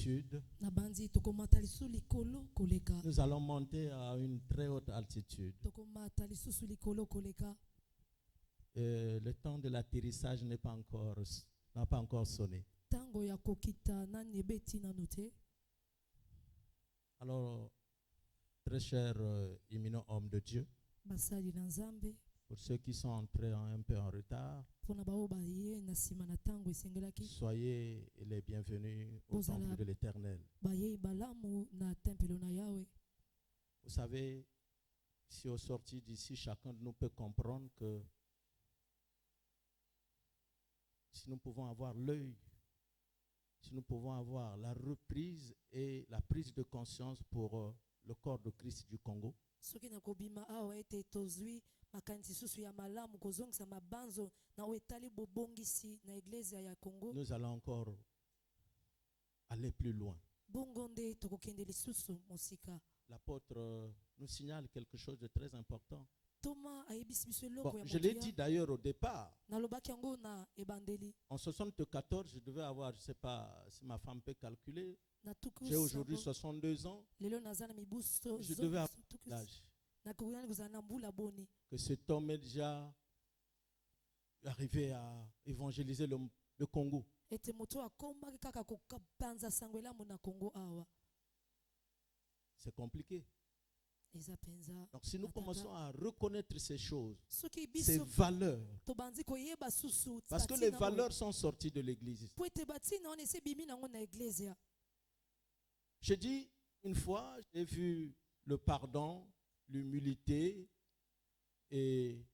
altitude. Nabandi tokomata lisusu likolo koleka. Nous allons monter à une très haute altitude. Tokomata lisusu likolo koleka. Le temps de l'atterrissage n'a pas encore sonné. Tango ya kokita nani ebeti nanu te. Alors, très cher éminent homme de Dieu, Basali na Nzambe. pour ceux qui sont entrés un peu en retard, Pona bao baye na sima na tango esengelaki. soyez les bienvenus au temple de l'Éternel. Baye balamu na tempelo na Yahweh. Vous savez, si au sortir d'ici, chacun de nous peut comprendre que si nous pouvons avoir l'œil, si nous pouvons avoir la reprise et la prise de conscience pour le corps de Christ du Congo, Soki na kobima awa ete tozwi makanisi susu ya malamu kozongisa mabanzo na wetali bobongisi na eglise ya Congo. nous allons encore aller plus loin. Bongo nde tokokende lisusu mosika. L'apôtre nous signale quelque chose de très important. Thomas ayebisi biso Bon, eloko ya je l'ai motuya. dit d'ailleurs au départ. Nalobaki yango na ebandeli. En 74, je devais avoir, je ne sais pas si ma femme peut calculer, Na tuku j'ai aujourd'hui sango. 62 ans. Lelo naza na mibuso Je devais avoir tuku. l'âge Nakokana kozala na mbula boni. que cet homme est déjà arrivé à évangéliser le Congo. Ete moto akomaki kaka kopanza sango elamu na Congo awa. C'est compliqué. Eza penza. Donc si nous Matata. commençons à reconnaître ces choses, Soki ces biso valeurs, tobanzi koyeba susu. parce que les valeurs sont sorties de l'église. Po ete batina on ese bimi nango na eglise. J'ai dit une fois, j'ai vu le pardon, l'humilité et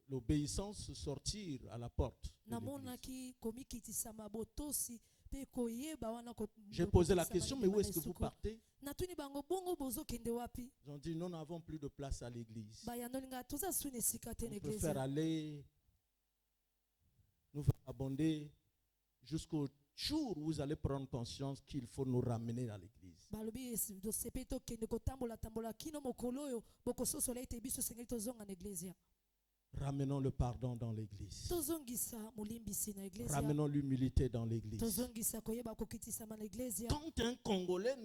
l'obéissance sortir à la porte de l'église. Namonaki komikitisa mabotosi pe koyeba wana ko. J'ai posé la question, mais où est-ce que vous partez? Natuni bango bongo bozo kende wapi? Ils ont dit, nous n'avons plus de place à l'église. Ba ya nolinga toza sune sikate na On peut eglise. faire aller, nous faire abonder jusqu'au jour où vous allez prendre conscience qu'il faut nous ramener à l'église. Balobi do sepeto kende kotambola tambola kino mokolo oyo bokososola ete biso sengeli tozonga na eglise. Ramenons le pardon dans l'église. Tozongisa mulimbisi na eglise. Ramenons l'humilité dans l'église. Tozongisa koyeba kokitisa na eglise. Quand un Congolais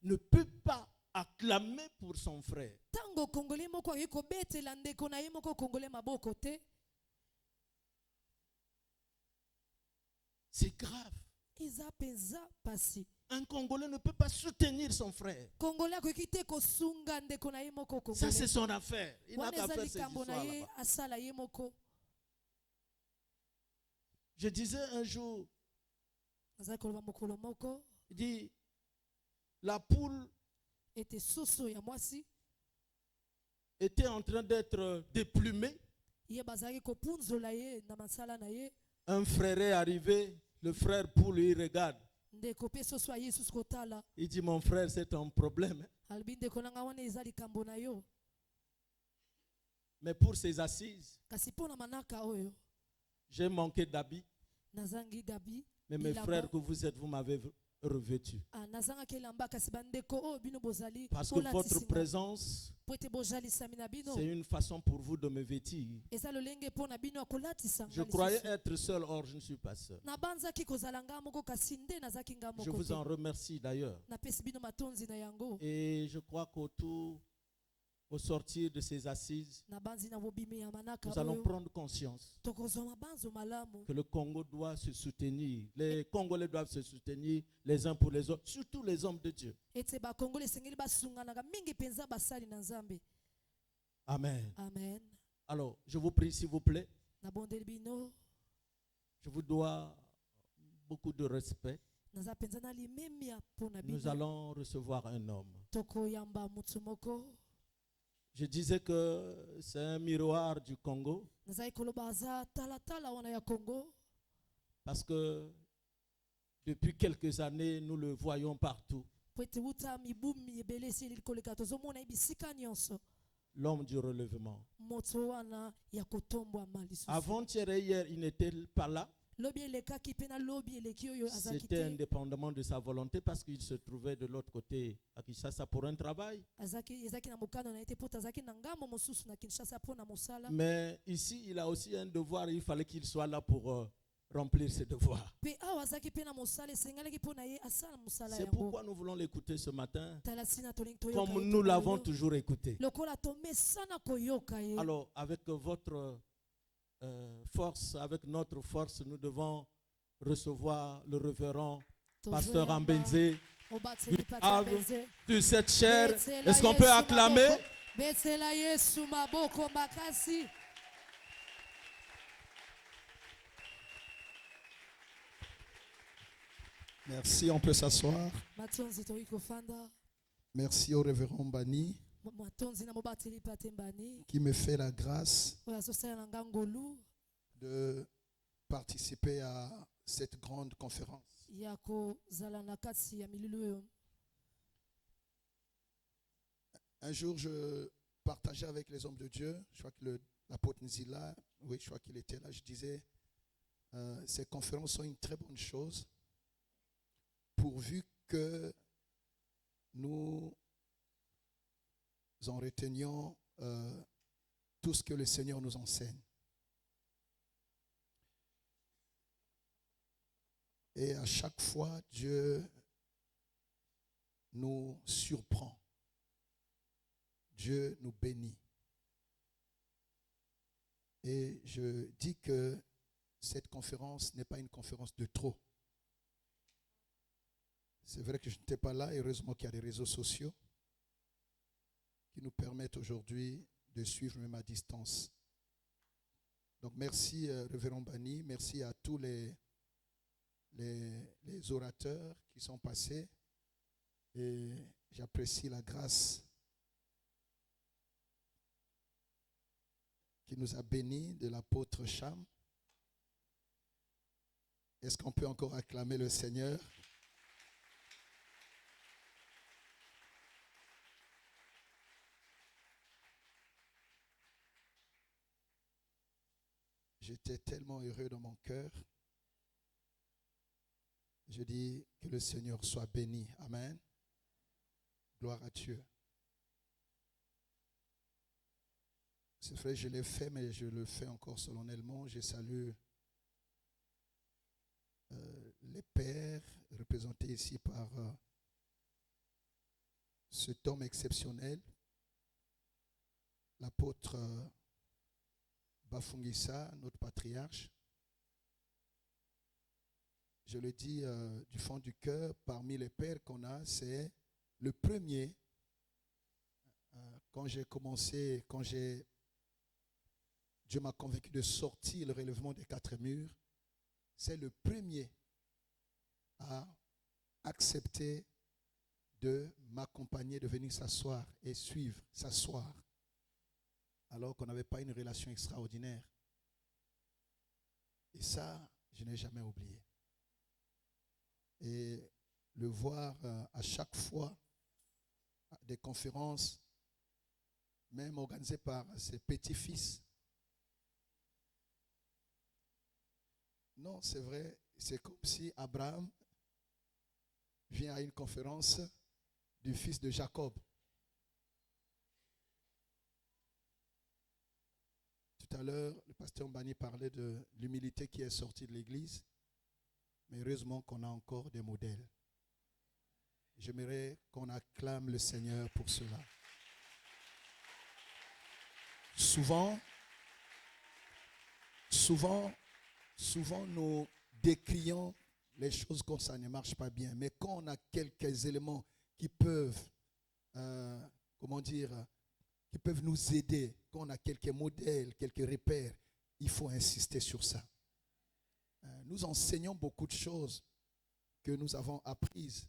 ne peut pas acclamer pour son frère, Tango Congolais moko yeko betela ndeko na ye moko Congolais maboko te. c'est grave. Eza penza pasi. Un Congolais ne peut pas soutenir son frère. Congolais akokite kosunga ndeko na ye moko Ça, Congolais. c'est son affaire. Il n'a Wana qu'à eza faire ses likambo na histoires ye là-bas. asala ye moko. Je disais un jour, Aza koloba mokolo moko il dit, la poule ete soso ya mwasi était en train d'être déplumée. ye bazaki kopunzola ye na masala na ye. Un frère est arrivé, le frère poule, il regarde. Ndeko pe soso ya Yesu kotala. Il dit, mon frère, c'est un problème. Albi ndeko nanga wana eza likambo na yo. Mais pour ces assises, Kasi pona manaka oyo j'ai manqué d'habits. nazangi gabi. Mais mes Bilamba. frères que vous êtes, vous m'avez revêtu. Nazanga kelamba kasi bandeko oyo bino bozali. Parce que votre présence, Po ete bozalisami na bino. c'est une façon pour vous de me vêtir. Eza lolenge pona bino akolatisa Je ngai croyais lisusu. être seul, or je ne suis pas seul. Nabanzaki kozala nga moko kasi nde nazaki nga Je moko vous te. en remercie d'ailleurs. Napesi bino matonzi na yango. Et je crois au sortir de ces assises, Nabanzi na bobimi ya manaka nous allons oyo. prendre conscience Tokozwa mabanzo malamu. que le Congo doit se soutenir. Les Congolais doivent se soutenir les uns pour les autres, surtout les hommes de Dieu. Ete bakongole esengeli basunganaka mingi penza basali na Nzambe. Amen. Amen. Alors, je vous prie, s'il vous plaît, Nabondeli bino. je vous dois beaucoup de respect. Naza penza na limemia pona Nous bino. allons recevoir un homme. Tokoyamba mutu moko. Je disais que c'est un miroir du Congo Nazali koloba aza talatala wana ya Congo. parce que depuis quelques années, nous le voyons partout. Po ete wuta mibumi ebele esili koleka tozomona ebisika nyonso. L'homme du relèvement. Moto wana ya kotombwama lisusu. Avant-hier et hier, il n'était pas là. Lobi elekaki pe na lobi eleki oyo azalaki C'était te. indépendamment de sa volonté parce qu'il se trouvait de l'autre côté à Kinshasa pour un travail. Ezaki na mokano na ete po azalaki na ngambo mosusu na Kinshasa po na mosala. Mais ici, il a aussi un devoir. Il fallait qu'il soit là pour remplir ses devoirs. mpe awa azalaki mpe na mosala esengelaki mpo na ye asala mosala C'est yango pourquoi nous voulons l'écouter ce matin, tala nsina tolingi toyoka comme ye nous tala l'avons lelo. toujours écouté. Lokola tomesana koyoka ye. Alors, avec votre force, avec notre force, nous devons recevoir le révérend pasteur Tozoyamba, Ambenze obateli du Pasteur havre, Ambenze. de cette chair. Betsela Est-ce qu'on peut Yesu acclamer? maboko. Betsela Yesu maboko makasi. Merci, on peut s'asseoir. Matonzi toyi kofanda. Merci au révérend Bani Matonzi na mobateli patembani. qui me fait la grâce Oyo azosala na nga ngolu de participer à cette grande conférence. ya kozala na kati ya milulu oyo. Un jour, je partageais avec les hommes de Dieu, je crois que l'apôtre Nzila, oui, je crois qu'il était là, je disais, ces conférences sont une très bonne chose, pourvu que nous en retenions tout ce que le Seigneur nous enseigne. Et à chaque fois, Dieu nous surprend. Dieu nous bénit. Et je dis que cette conférence n'est pas une conférence de trop. C'est vrai que je n'étais pas là. Heureusement qu'il y a les réseaux sociaux qui nous permettent aujourd'hui de suivre même à distance. Donc merci Révérend Bani, merci à tous les orateurs qui sont passés. Et j'apprécie la grâce qui nous a bénis de l'apôtre Cham. Est-ce qu'on peut encore acclamer le Seigneur? J'étais tellement heureux dans mon cœur. Je dis que le Seigneur soit béni. Amen. Gloire à Dieu. C'est vrai, je l'ai fait, mais je le fais encore solennellement. Je salue les pères représentés ici par cet homme exceptionnel, l'apôtre Bafungisa, notre patriarche. Je le dis du fond du cœur, parmi les pères qu'on a, c'est le premier. Quand j'ai commencé, Dieu m'a convaincu de sortir le relèvement des 4 murs, c'est le premier à accepter de m'accompagner, de venir s'asseoir et suivre, s'asseoir, alors qu'on n'avait pas une relation extraordinaire. Et ça, je n'ai jamais oublié. Et le voir à chaque fois, des conférences, même organisées par ses petits-fils. Non, c'est vrai, c'est comme si Abraham vient à une conférence du fils de Jacob. Tout à l'heure, le pasteur Mbani parlait de l'humilité qui est sortie de l'église. Mais heureusement qu'on a encore des modèles. J'aimerais qu'on acclame le Seigneur pour cela. Souvent, nous décrions les choses comme ça ne marche pas bien. Mais quand on a quelques éléments qui peuvent, qui peuvent nous aider, quand on a quelques modèles, quelques repères, il faut insister sur ça. Nous enseignons beaucoup de choses que nous avons apprises.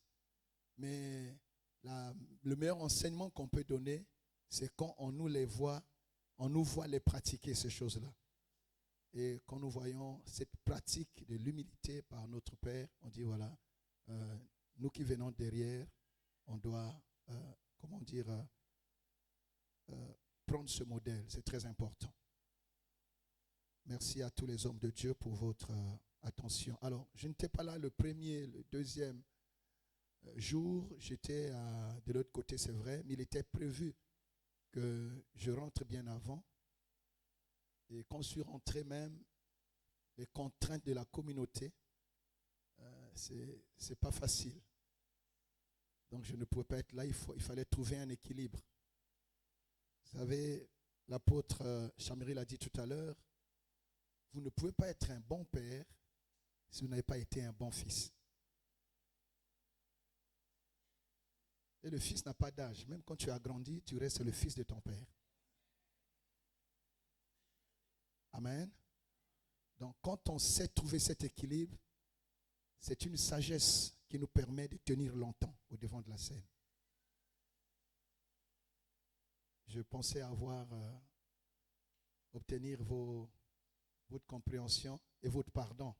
Mais le meilleur enseignement qu'on peut donner, c'est quand on nous voit les pratiquer, ces choses-là. Et quand nous voyons cette pratique de l'humilité par notre Père, on dit voilà, nous qui venons derrière, on doit, prendre ce modèle. C'est très important. Merci à tous les hommes de Dieu pour votre attention. Alors, je n'étais pas là le premier, le deuxième jour. J'étais de l'autre côté, c'est vrai, mais il était prévu que je rentre bien avant. Et quand je suis rentré même, les contraintes de la communauté, c'est pas facile. Donc je ne pouvais pas être là, il fallait trouver un équilibre. Vous savez, l'apôtre Chamiri l'a dit tout à l'heure, vous ne pouvez pas être un bon père si vous n'avez pas été un bon fils. Et le fils n'a pas d'âge. Même quand tu as grandi, tu restes le fils de ton père. Amen. Donc quand on sait trouver cet équilibre, c'est une sagesse qui nous permet de tenir longtemps au devant de la scène. Je pensais obtenir votre compréhension et votre pardon,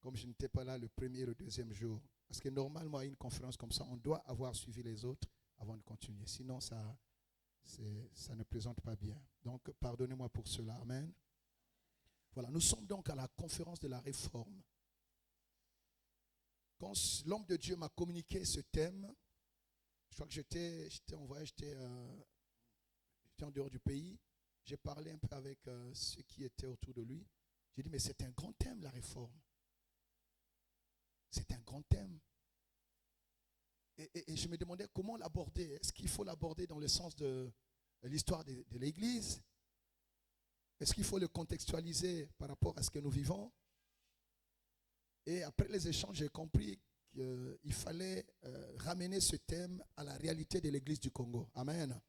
comme je n'étais pas là le premier et le deuxième jour. Parce que normalement, à une conférence comme ça, on doit avoir suivi les autres avant de continuer. Sinon, ça ne présente pas bien. Donc, pardonnez-moi pour cela. Amen. Voilà, nous sommes donc à la conférence de la réforme. Quand l'homme de Dieu m'a communiqué ce thème, je crois que j'étais en voyage, j'étais en dehors du pays. J'ai parlé un peu avec ceux qui étaient autour de lui. J'ai dit, mais c'est un grand thème, la réforme. C'est un grand thème. Et je me demandais comment l'aborder. Est-ce qu'il faut l'aborder dans le sens de l'histoire de l'Église? Est-ce qu'il faut le contextualiser par rapport à ce que nous vivons? Et après les échanges, j'ai compris qu'il fallait ramener ce thème à la réalité de l'Église du Congo. Amen.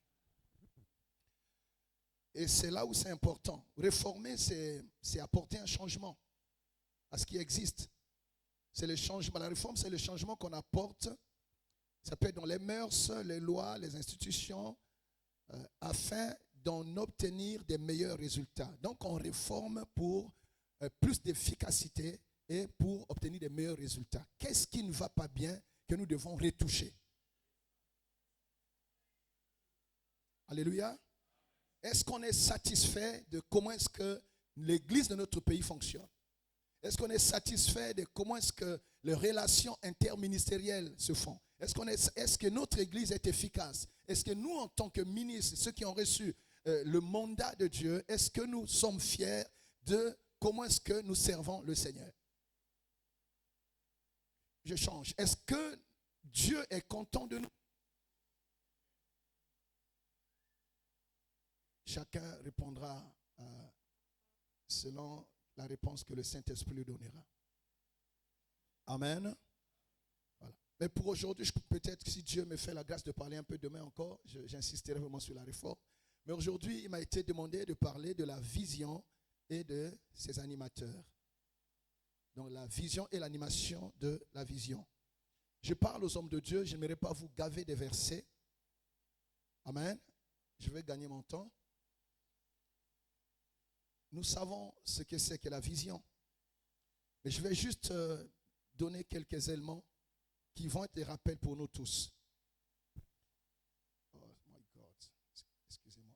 Et c'est là où c'est important. Réformer, c'est apporter un changement à ce qui existe. C'est le changement. La réforme, c'est le changement qu'on apporte. Ça peut être dans les mœurs, les lois, les institutions, afin d'en obtenir des meilleurs résultats. Donc, on réforme pour plus d'efficacité et pour obtenir des meilleurs résultats. Qu'est-ce qui ne va pas bien que nous devons retoucher? Alléluia. Est-ce qu'on est satisfait de comment est-ce que l'Église de notre pays fonctionne? Est-ce qu'on est satisfait de comment est-ce que les relations interministérielles se font? Est-ce que notre Église est efficace? Est-ce que nous, en tant que ministres, ceux qui ont reçu le mandat de Dieu, est-ce que nous sommes fiers de comment est-ce que nous servons le Seigneur? Je change. Est-ce que Dieu est content de nous? Chacun répondra selon la réponse que le Saint-Esprit lui donnera. Amen. Voilà. Mais pour aujourd'hui, peut-être si Dieu me fait la grâce de parler un peu demain encore, j'insisterai vraiment sur la réforme. Mais aujourd'hui, il m'a été demandé de parler de la vision et de ses animateurs. Donc la vision et l'animation de la vision. Je parle aux hommes de Dieu, je n'aimerais pas vous gaver des versets. Amen. Je vais gagner mon temps. Nous savons ce que c'est que la vision. Mais je vais juste donner quelques éléments qui vont être des rappels pour nous tous. Oh my God. Excusez-moi.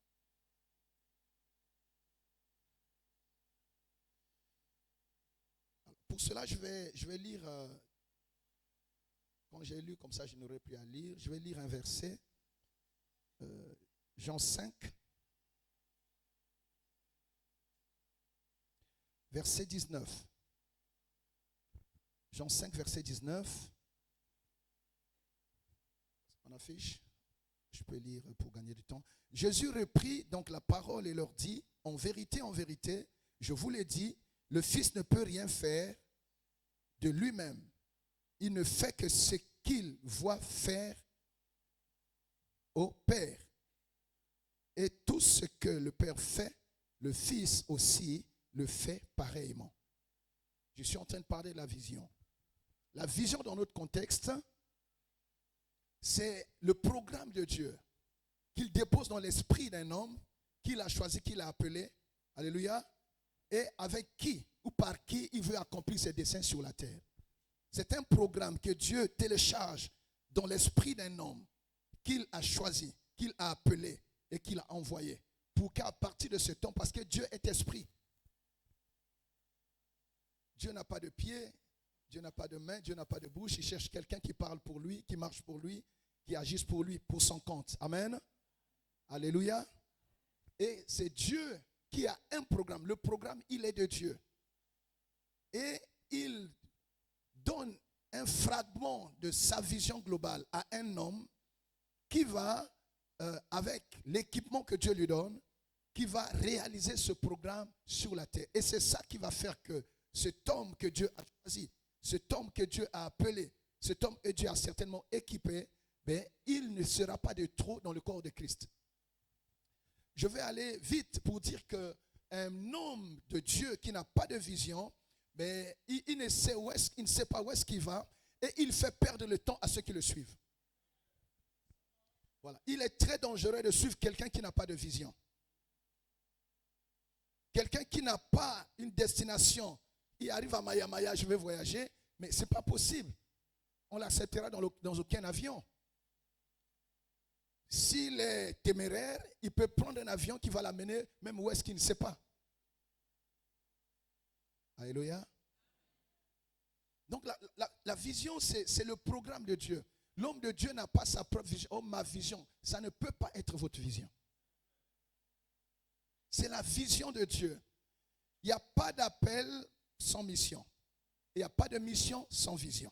Pour cela, je vais lire, quand j'ai lu comme ça, je n'aurais plus à lire, je vais lire un verset, Jean 5, verset 19. Jean 5, verset 19. On affiche. Je peux lire pour gagner du temps. Jésus reprit donc la parole et leur dit, en vérité, je vous l'ai dit, le Fils ne peut rien faire de lui-même. Il ne fait que ce qu'il voit faire au Père. Et tout ce que le Père fait, le Fils aussi le fait pareillement. Je suis en train de parler de la vision. La vision dans notre contexte, c'est le programme de Dieu qu'il dépose dans l'esprit d'un homme qu'il a choisi, qu'il a appelé. Alléluia. Et avec qui ou par qui il veut accomplir ses desseins sur la terre. C'est un programme que Dieu télécharge dans l'esprit d'un homme qu'il a choisi, qu'il a appelé et qu'il a envoyé. Pour qu'à partir de ce temps, parce que Dieu est esprit. Dieu n'a pas de pied, Dieu n'a pas de main, Dieu n'a pas de bouche. Il cherche quelqu'un qui parle pour lui, qui marche pour lui, qui agisse pour lui, pour son compte. Amen. Alléluia. Et c'est Dieu qui a un programme. Le programme, il est de Dieu. et il donne un fragment de sa vision globale à un homme qui va, avec l'équipement que Dieu lui donne, qui va réaliser ce programme sur la terre. Et c'est ça qui va faire que cet homme que Dieu a choisi, cet homme que Dieu a appelé, cet homme que Dieu a certainement équipé, ben, il ne sera pas de trop dans le corps de Christ. Je vais aller vite pour dire qu'un homme de Dieu qui n'a pas de vision, ben, il ne sait pas où est-ce qu'il va et il fait perdre le temps à ceux qui le suivent. Voilà. Il est très dangereux de suivre quelqu'un qui n'a pas de vision. Quelqu'un qui n'a pas une destination. Il arrive à Maya Maya, je vais voyager, mais ce n'est pas possible. On l'acceptera dans aucun avion. S'il est téméraire, il peut prendre un avion qui va l'amener même où est-ce qu'il ne sait pas. Alléluia. Donc la vision, c'est le programme de Dieu. L'homme de Dieu n'a pas sa propre vision. Oh, ma vision, ça ne peut pas être votre vision. C'est la vision de Dieu. Il n'y a pas d'appel sans mission. Il n'y a pas de mission sans vision.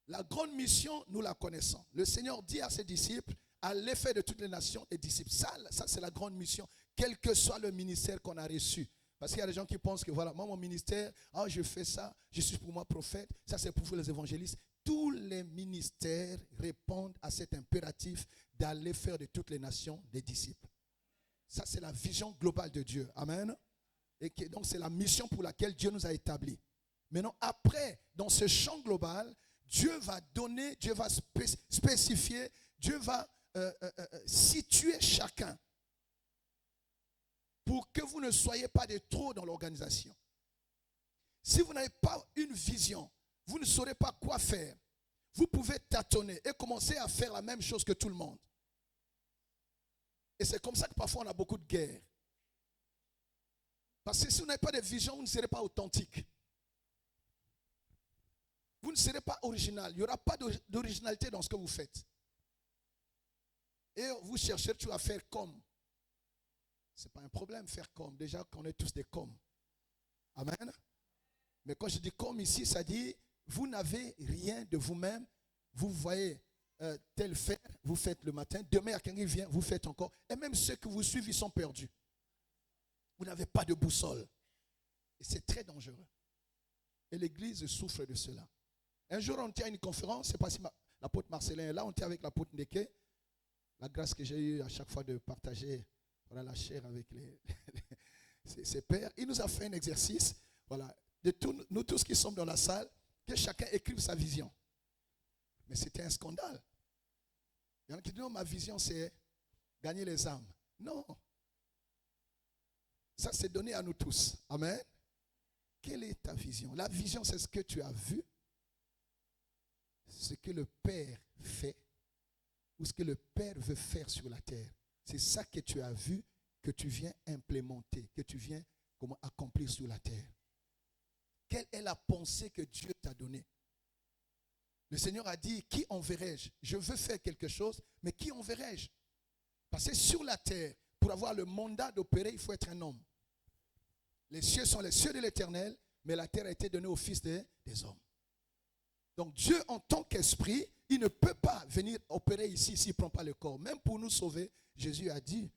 La grande mission, nous la connaissons. Le Seigneur dit à ses disciples, à l'effet de toutes les nations, les disciples. Ça c'est la grande mission, quel que soit le ministère qu'on a reçu. Parce qu'il y a des gens qui pensent que voilà, moi mon ministère, je fais ça, je suis pour moi prophète, ça c'est pour vous les évangélistes. Tous les ministères répondent à cet impératif d'aller faire de toutes les nations des disciples. Ça c'est la vision globale de Dieu. Amen. Et donc c'est la mission pour laquelle Dieu nous a établis. Maintenant après, dans ce champ global, Dieu va donner, Dieu va spécifier, Dieu va situer chacun pour que vous ne soyez pas de trop dans l'organisation. Si vous n'avez pas une vision, vous ne saurez pas quoi faire. Vous pouvez tâtonner et commencer à faire la même chose que tout le monde. Et c'est comme ça que parfois on a beaucoup de guerres. Parce que si vous n'avez pas de vision, vous ne serez pas authentique. Vous ne serez pas original. Il n'y aura pas d'originalité dans ce que vous faites. Et vous cherchez toujours à faire comme. Ce n'est pas un problème faire comme. Déjà qu'on est tous des comme. Amen. Mais quand je dis comme ici, ça dit, vous n'avez rien de vous-même. Vous voyez tel faire, vous faites le matin. Demain, il y a quelqu'un qui vient, vous faites encore. Et même ceux que vous suivez, ils sont perdus. Vous n'avez pas de boussole. Et c'est très dangereux. Et l'Église souffre de cela. Un jour, on était à une conférence, je ne sais pas si l'apôtre Marcelin est là, on était avec l'apôtre Ndeke. La grâce que j'ai eue à chaque fois de partager la chair avec ses pères. Il nous a fait un exercice, de nous tous qui sommes dans la salle, que chacun écrive sa vision. Mais c'était un scandale. Il y en a qui disent, non, ma vision c'est gagner les âmes. Non. Ça c'est donné à nous tous. Amen. Quelle est ta vision? La vision, c'est ce que tu as vu, ce que le Père fait, ou ce que le Père veut faire sur la terre. C'est ça que tu as vu, que tu viens implémenter, que tu viens accomplir sur la terre. Quelle est la pensée que Dieu t'a donnée? Le Seigneur a dit, qui enverrai-je? Je veux faire quelque chose, mais qui enverrai-je? Parce que sur la terre, pour avoir le mandat d'opérer, il faut être un homme. Les cieux sont les cieux de l'Éternel, mais la terre a été donnée au Fils des hommes. Donc Dieu, en tant qu'esprit, il ne peut pas venir opérer ici s'il ne prend pas le corps. Même pour nous sauver, Jésus a dû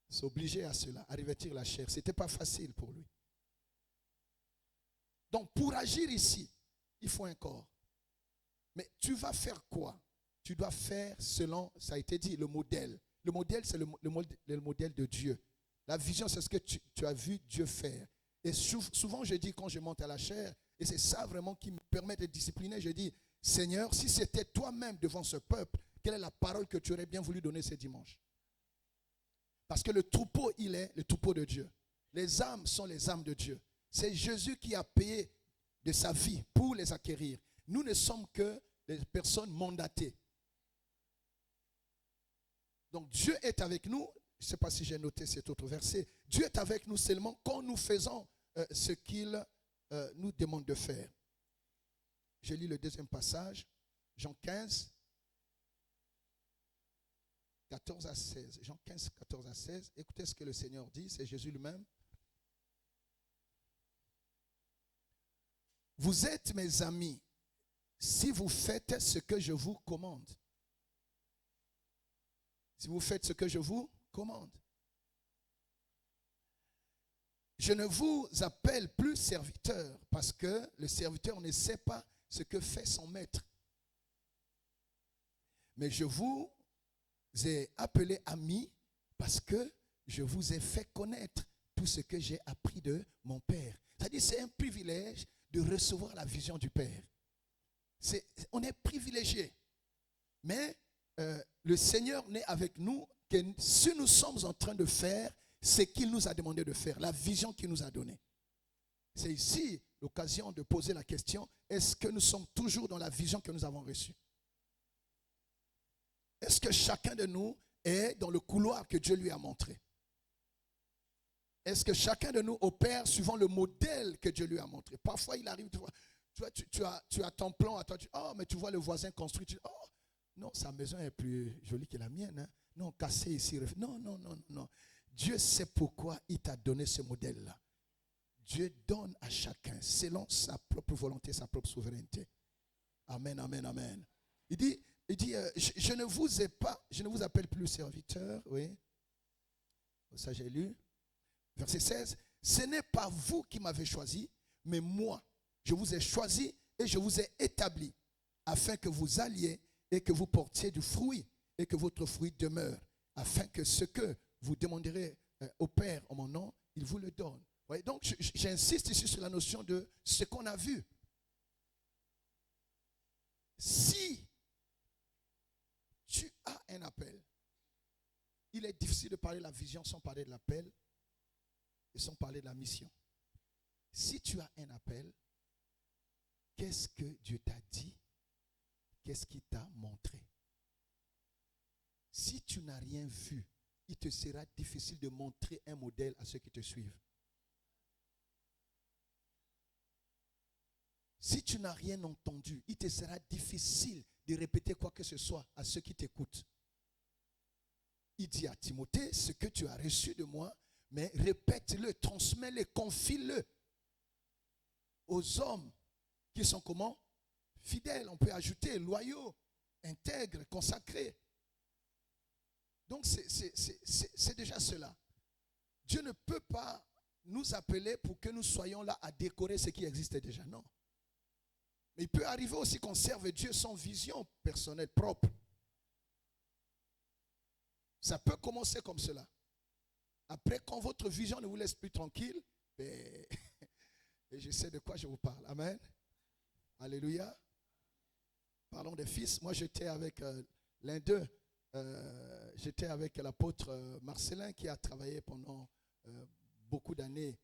s'obliger à cela, à revêtir la chair. Ce n'était pas facile pour lui. Donc pour agir ici, il faut un corps. Mais tu vas faire quoi? Tu dois faire selon, ça a été dit, le modèle. Le modèle, c'est le modèle de Dieu. La vision, c'est ce que tu as vu Dieu faire. Et souvent, je dis quand je monte à la chair, et c'est ça vraiment qui me permet de discipliner, je dis, Seigneur, si c'était toi-même devant ce peuple, quelle est la parole que tu aurais bien voulu donner ce dimanche? Parce que le troupeau, il est le troupeau de Dieu. Les âmes sont les âmes de Dieu. C'est Jésus qui a payé de sa vie pour les acquérir. Nous ne sommes que des personnes mandatées. Donc Dieu est avec nous. Je ne sais pas si j'ai noté cet autre verset. Dieu est avec nous seulement quand nous faisons ce qu'il nous demande de faire. Je lis le deuxième passage, Jean 15, 14 à 16. Jean 15, 14 à 16. Écoutez ce que le Seigneur dit, c'est Jésus lui-même. Vous êtes mes amis si vous faites ce que je vous commande. Si vous faites ce que je vous commande. Je ne vous appelle plus serviteur parce que le serviteur ne sait pas ce que fait son maître. Mais je vous ai appelé amis parce que je vous ai fait connaître tout ce que j'ai appris de mon Père. C'est-à-dire c'est un privilège de recevoir la vision du Père. On est privilégié. Mais le Seigneur n'est avec nous que si nous sommes en train de faire ce qu'il nous a demandé de faire, la vision qu'il nous a donnée. C'est ici l'occasion de poser la question, est-ce que nous sommes toujours dans la vision que nous avons reçue? Est-ce que chacun de nous est dans le couloir que Dieu lui a montré? Est-ce que chacun de nous opère suivant le modèle que Dieu lui a montré? Parfois, il arrive, tu as ton plan, mais tu vois le voisin construit, tu dis, oh, non, sa maison est plus jolie que la mienne. Hein? Non, cassé ici. Non. Dieu sait pourquoi il t'a donné ce modèle-là. Dieu donne à chacun selon sa propre volonté, sa propre souveraineté. Amen, amen, amen. Il dit, je ne vous appelle plus serviteur, oui. Ça j'ai lu. Verset 16. Ce n'est pas vous qui m'avez choisi, mais moi. Je vous ai choisi et je vous ai établi afin que vous alliez et que vous portiez du fruit et que votre fruit demeure, afin que ce que vous demanderez au Père en mon nom, il vous le donne. Ouais, donc j'insiste ici sur la notion de ce qu'on a vu. Si tu as un appel, il est difficile de parler de la vision sans parler de l'appel et sans parler de la mission. Si tu as un appel, qu'est-ce que Dieu t'a dit? Qu'est-ce qu'il t'a montré? Si tu n'as rien vu, il te sera difficile de montrer un modèle à ceux qui te suivent. Si tu n'as rien entendu, il te sera difficile de répéter quoi que ce soit à ceux qui t'écoutent. Il dit à Timothée, ce que tu as reçu de moi, mais répète-le, transmets-le, confie-le aux hommes qui sont comment? Fidèles, on peut ajouter loyaux, intègres, consacrés. Donc c'est déjà cela. Dieu ne peut pas nous appeler pour que nous soyons là à décorer ce qui existe déjà, non. Mais il peut arriver aussi qu'on serve Dieu sans vision personnelle propre. Ça peut commencer comme cela. Après, quand votre vision ne vous laisse plus tranquille, et je sais de quoi je vous parle. Amen. Alléluia. Parlons des fils. Moi, j'étais avec l'un d'eux. J'étais avec l'apôtre Marcelin qui a travaillé pendant beaucoup d'années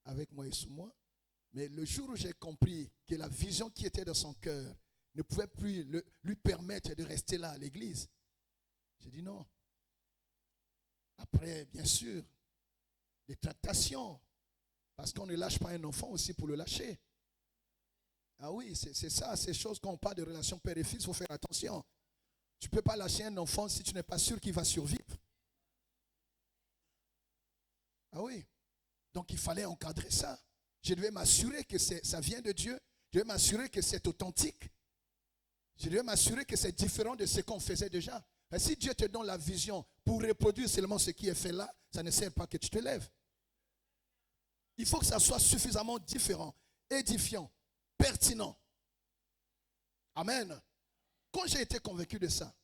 avec moi et sous moi. Mais le jour où j'ai compris que la vision qui était dans son cœur ne pouvait plus lui permettre de rester là à l'église, j'ai dit non. Après, bien sûr, les tractations, parce qu'on ne lâche pas un enfant aussi pour le lâcher. Ah oui, c'est ça, ces choses quand on parle de relation père et fils, il faut faire attention. Tu ne peux pas lâcher un enfant si tu n'es pas sûr qu'il va survivre. Ah oui, donc il fallait encadrer ça. Je devais m'assurer que ça vient de Dieu. Je devais m'assurer que c'est authentique. Je devais m'assurer que c'est différent de ce qu'on faisait déjà. Et si Dieu te donne la vision pour reproduire seulement ce qui est fait là, ça ne sert pas que tu te lèves. Il faut que ça soit suffisamment différent, édifiant, pertinent. Amen. Quand j'ai été convaincu de ça,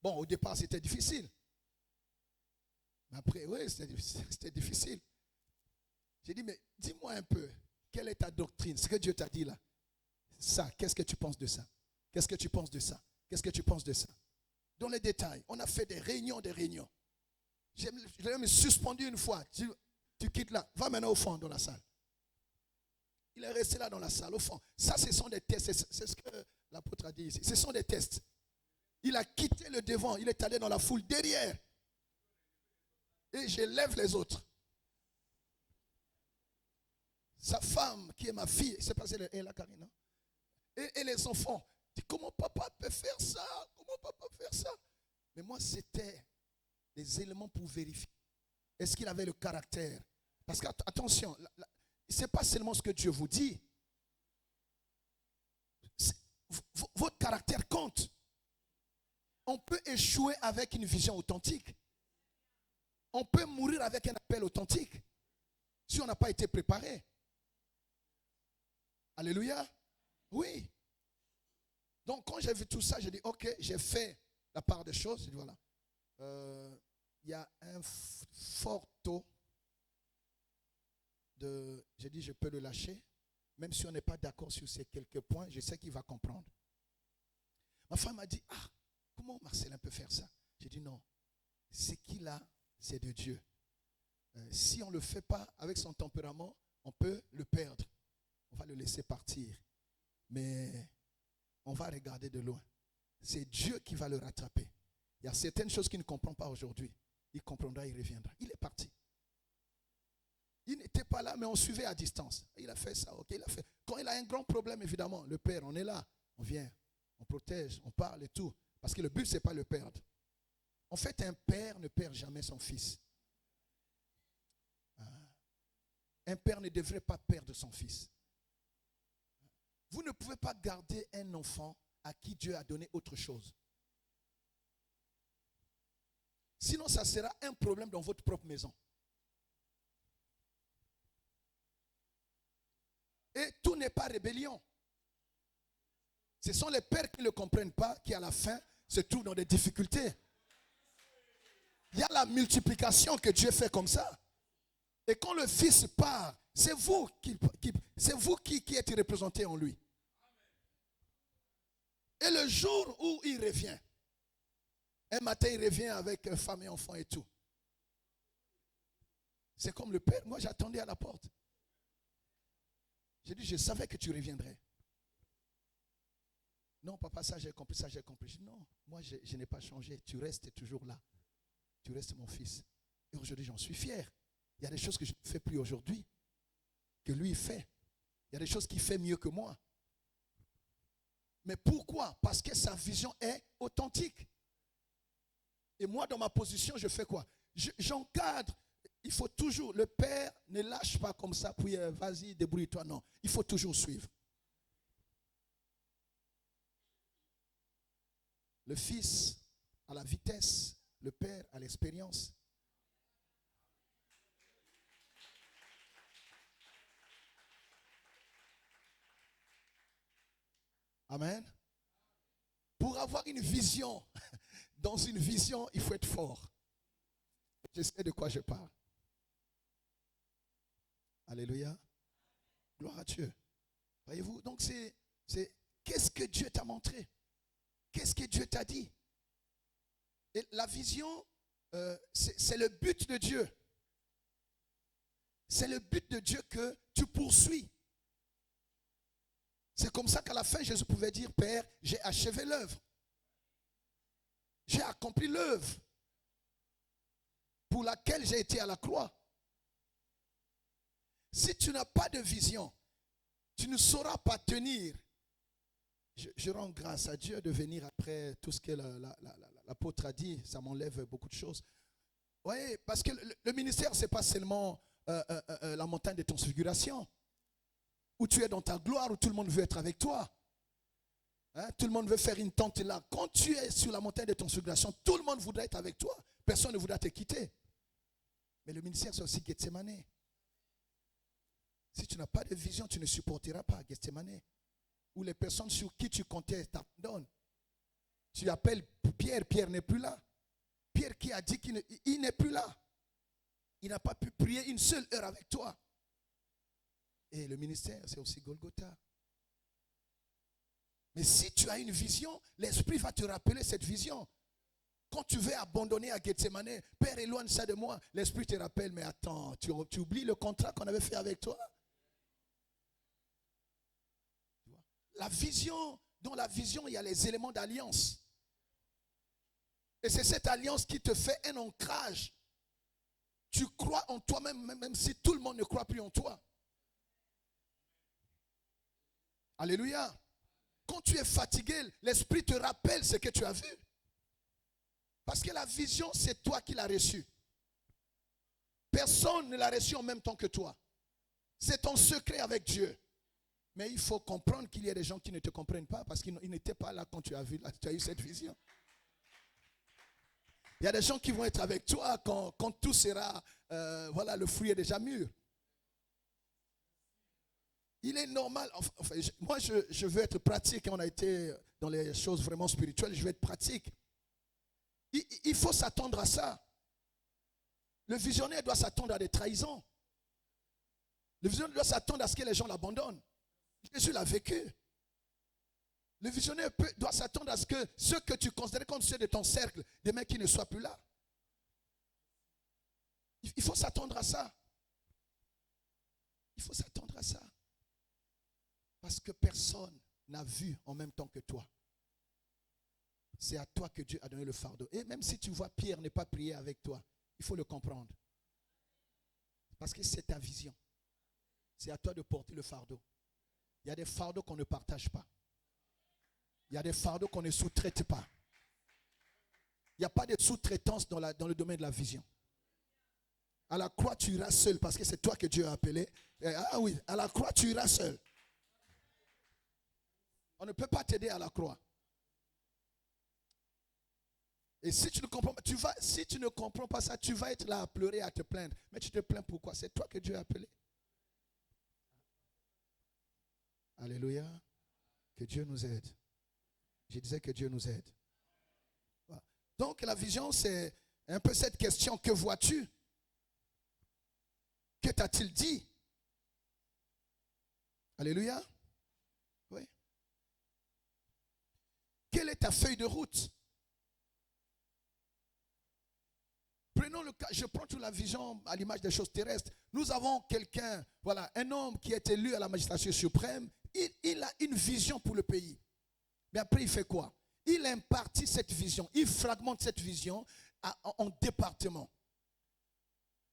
bon, au départ, c'était difficile. Mais après, oui, c'était difficile. J'ai dit, mais dis-moi un peu, quelle est ta doctrine? Ce que Dieu t'a dit là. Ça, qu'est-ce que tu penses de ça? Qu'est-ce que tu penses de ça? Qu'est-ce que tu penses de ça? Dans les détails, on a fait des réunions. Je l'ai même suspendu une fois. Tu quittes là, va maintenant au fond dans la salle. Il est resté là dans la salle, au fond. Ça, ce sont des tests. C'est ce que l'apôtre a dit ici. Ce sont des tests. Il a quitté le devant. Il est allé dans la foule derrière. Et je lève les autres. Sa femme, qui est ma fille, c'est passé elle là, Karina. Et les enfants. Comment papa peut faire ça? Comment papa peut faire ça? Mais moi, c'était des éléments pour vérifier. Est-ce qu'il avait le caractère? Parce que, attention, ce n'est pas seulement ce que Dieu vous dit. Votre caractère compte. On peut échouer avec une vision authentique. On peut mourir avec un appel authentique si on n'a pas été préparé. Alléluia. Oui. Donc quand j'ai vu tout ça, j'ai dit ok, j'ai fait la part des choses. J'ai dit voilà. Il y a un fort taux de... J'ai dit je peux le lâcher. Même si on n'est pas d'accord sur ces quelques points, je sais qu'il va comprendre. Ma femme m'a dit, ah, comment Marcelin peut faire ça? J'ai dit non, ce qu'il a, c'est de Dieu. Si on ne le fait pas avec son tempérament, on peut le perdre. On va le laisser partir. Mais on va regarder de loin. C'est Dieu qui va le rattraper. Il y a certaines choses qu'il ne comprend pas aujourd'hui. Il comprendra, il reviendra. Il est parti. Il n'était pas là, mais on suivait à distance. Il a fait ça, ok, il a fait. Quand il a un grand problème, évidemment, le père, on est là. On vient, on protège, on parle et tout. Parce que le but, ce n'est pas le perdre. En fait, un père ne perd jamais son fils. Un père ne devrait pas perdre son fils. Vous ne pouvez pas garder un enfant à qui Dieu a donné autre chose. Sinon, ça sera un problème dans votre propre maison. Et tout n'est pas rébellion. Ce sont les pères qui ne le comprennent pas, qui à la fin se trouvent dans des difficultés. Il y a la multiplication que Dieu fait comme ça. Et quand le fils part, c'est vous qui êtes représenté en lui. Et le jour où il revient, un matin il revient avec femme et enfant et tout. C'est comme le père. Moi j'attendais à la porte. J'ai dit, je savais que tu reviendrais. Non, papa, ça j'ai compris, ça j'ai compris. Je dis, non, moi je n'ai pas changé. Tu restes toujours là. Tu restes mon fils. Et aujourd'hui, j'en suis fier. Il y a des choses que je ne fais plus aujourd'hui, que lui fait. Il y a des choses qu'il fait mieux que moi. Mais pourquoi? Parce que sa vision est authentique. Et moi, dans ma position, je fais quoi? J'encadre. Il faut toujours, le père ne lâche pas comme ça, puis vas-y, débrouille-toi. Non, il faut toujours suivre. Le fils a la vitesse, le père a l'expérience. Amen. Pour avoir une vision, dans une vision, il faut être fort. Je sais de quoi je parle. Alléluia. Gloire à Dieu. Voyez-vous, donc c'est qu'est-ce que Dieu t'a montré? Qu'est-ce que Dieu t'a dit? Et la vision, c'est le but de Dieu. C'est le but de Dieu que tu poursuis. C'est comme ça qu'à la fin, Jésus pouvait dire, Père, j'ai achevé l'œuvre. J'ai accompli l'œuvre pour laquelle j'ai été à la croix. Si tu n'as pas de vision, tu ne sauras pas tenir. Je rends grâce à Dieu de venir après tout ce que l'apôtre a dit. Ça m'enlève beaucoup de choses. Oui, parce que le ministère, ce n'est pas seulement la montagne de transfiguration, où tu es dans ta gloire, où tout le monde veut être avec toi. Hein? Tout le monde veut faire une tente là. Quand tu es sur la montagne de transfiguration, tout le monde voudrait être avec toi. Personne ne voudra te quitter. Mais le ministère, c'est aussi Gethsemane. Si tu n'as pas de vision, tu ne supporteras pas Gethsemane. Où les personnes sur qui tu comptais t'abandonnent. Tu appelles Pierre, Pierre n'est plus là. Pierre qui a dit qu'il n'est plus là. Il n'a pas pu prier une seule heure avec toi. Et le ministère, c'est aussi Golgotha. Mais si tu as une vision, l'Esprit va te rappeler cette vision. Quand tu veux abandonner à Gethsemane, Père, éloigne ça de moi. L'Esprit te rappelle, mais attends, tu oublies le contrat qu'on avait fait avec toi? La vision, dans la vision, il y a les éléments d'alliance. Et c'est cette alliance qui te fait un ancrage. Tu crois en toi-même, même si tout le monde ne croit plus en toi. Alléluia. Quand tu es fatigué, l'Esprit te rappelle ce que tu as vu. Parce que la vision, c'est toi qui l'as reçue. Personne ne l'a reçue en même temps que toi. C'est ton secret avec Dieu. Mais il faut comprendre qu'il y a des gens qui ne te comprennent pas parce qu'ils n'étaient pas là quand tu as eu cette vision. Il y a des gens qui vont être avec toi quand tout sera, voilà, le fruit est déjà mûr. Il est normal, enfin, moi je veux être pratique, on a été dans les choses vraiment spirituelles, je veux être pratique. Il faut s'attendre à ça. Le visionnaire doit s'attendre à des trahisons. Le visionnaire doit s'attendre à ce que les gens l'abandonnent. Jésus l'a vécu. Le visionnaire doit s'attendre à ce que ceux que tu considères comme ceux de ton cercle, des mecs qui ne soient plus là. Il faut s'attendre à ça. Il faut s'attendre à ça. Parce que personne n'a vu en même temps que toi. C'est à toi que Dieu a donné le fardeau. Et même si tu vois Pierre n'est pas prié avec toi, il faut le comprendre. Parce que c'est ta vision. C'est à toi de porter le fardeau. Il y a des fardeaux qu'on ne partage pas. Il y a des fardeaux qu'on ne sous-traite pas. Il n'y a pas de sous-traitance dans le domaine de la vision. À la croix, tu iras seul parce que c'est toi que Dieu a appelé. Ah oui, à la croix, tu iras seul. On ne peut pas t'aider à la croix. Et si tu ne comprends pas, si tu ne comprends pas ça, tu vas être là à pleurer, à te plaindre. Mais tu te plains pourquoi? C'est toi que Dieu a appelé. Alléluia. Que Dieu nous aide. Je disais que Dieu nous aide. Voilà. Donc la vision, c'est un peu cette question. Que vois-tu? Que t'a-t-il dit? Alléluia. Oui. Quelle est ta feuille de route? Prenons le cas, je prends toute la vision à l'image des choses terrestres. Nous avons quelqu'un, voilà, un homme qui est élu à la magistrature suprême. Il a une vision pour le pays. Mais après, il fait quoi? Il impartit cette vision. Il fragmente cette vision en départements.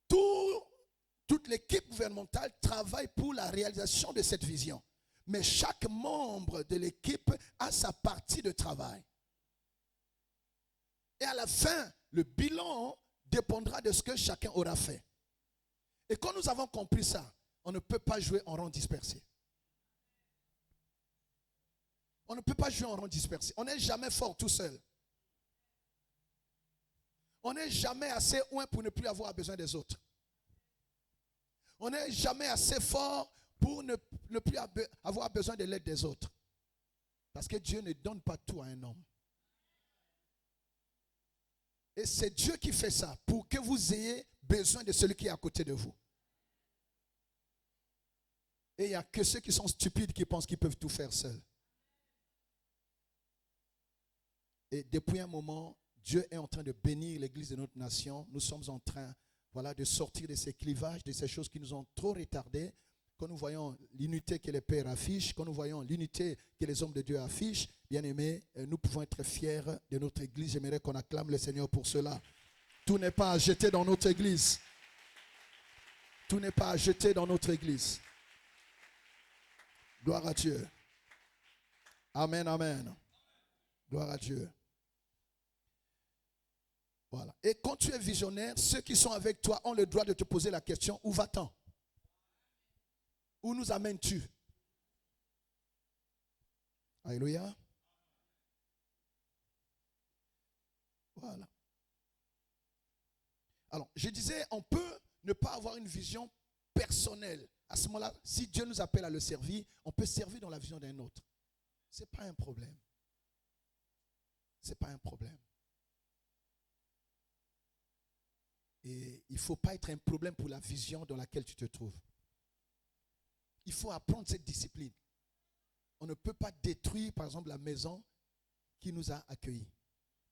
Toute l'équipe gouvernementale travaille pour la réalisation de cette vision. Mais chaque membre de l'équipe a sa partie de travail. Et à la fin, le bilan dépendra de ce que chacun aura fait. Et quand nous avons compris ça, on ne peut pas jouer en rang dispersé. On ne peut pas jouer en rang dispersé. On n'est jamais fort tout seul. On n'est jamais assez loin pour ne plus avoir besoin des autres. On n'est jamais assez fort pour ne plus avoir besoin de l'aide des autres. Parce que Dieu ne donne pas tout à un homme. Et c'est Dieu qui fait ça pour que vous ayez besoin de celui qui est à côté de vous. Et il n'y a que ceux qui sont stupides qui pensent qu'ils peuvent tout faire seuls. Et depuis un moment, Dieu est en train de bénir l'église de notre nation. Nous sommes en train, voilà, de sortir de ces clivages, de ces choses qui nous ont trop retardés. Quand nous voyons l'unité que les pères affichent, quand nous voyons l'unité que les hommes de Dieu affichent, bien aimés, nous pouvons être fiers de notre église. J'aimerais qu'on acclame le Seigneur pour cela. Tout n'est pas à jeter dans notre église. Tout n'est pas à jeter dans notre église. Gloire à Dieu. Amen, amen. Gloire à Dieu. Voilà. Et quand tu es visionnaire, ceux qui sont avec toi ont le droit de te poser la question, où va-t-on? Où nous amènes-tu? Alléluia. Voilà. Alors, je disais, on peut ne pas avoir une vision personnelle. À ce moment-là, si Dieu nous appelle à le servir, on peut servir dans la vision d'un autre. Ce n'est pas un problème. Ce n'est pas un problème. Et il ne faut pas être un problème pour la vision dans laquelle tu te trouves. Il faut apprendre cette discipline. On ne peut pas détruire, par exemple, la maison qui nous a accueillis.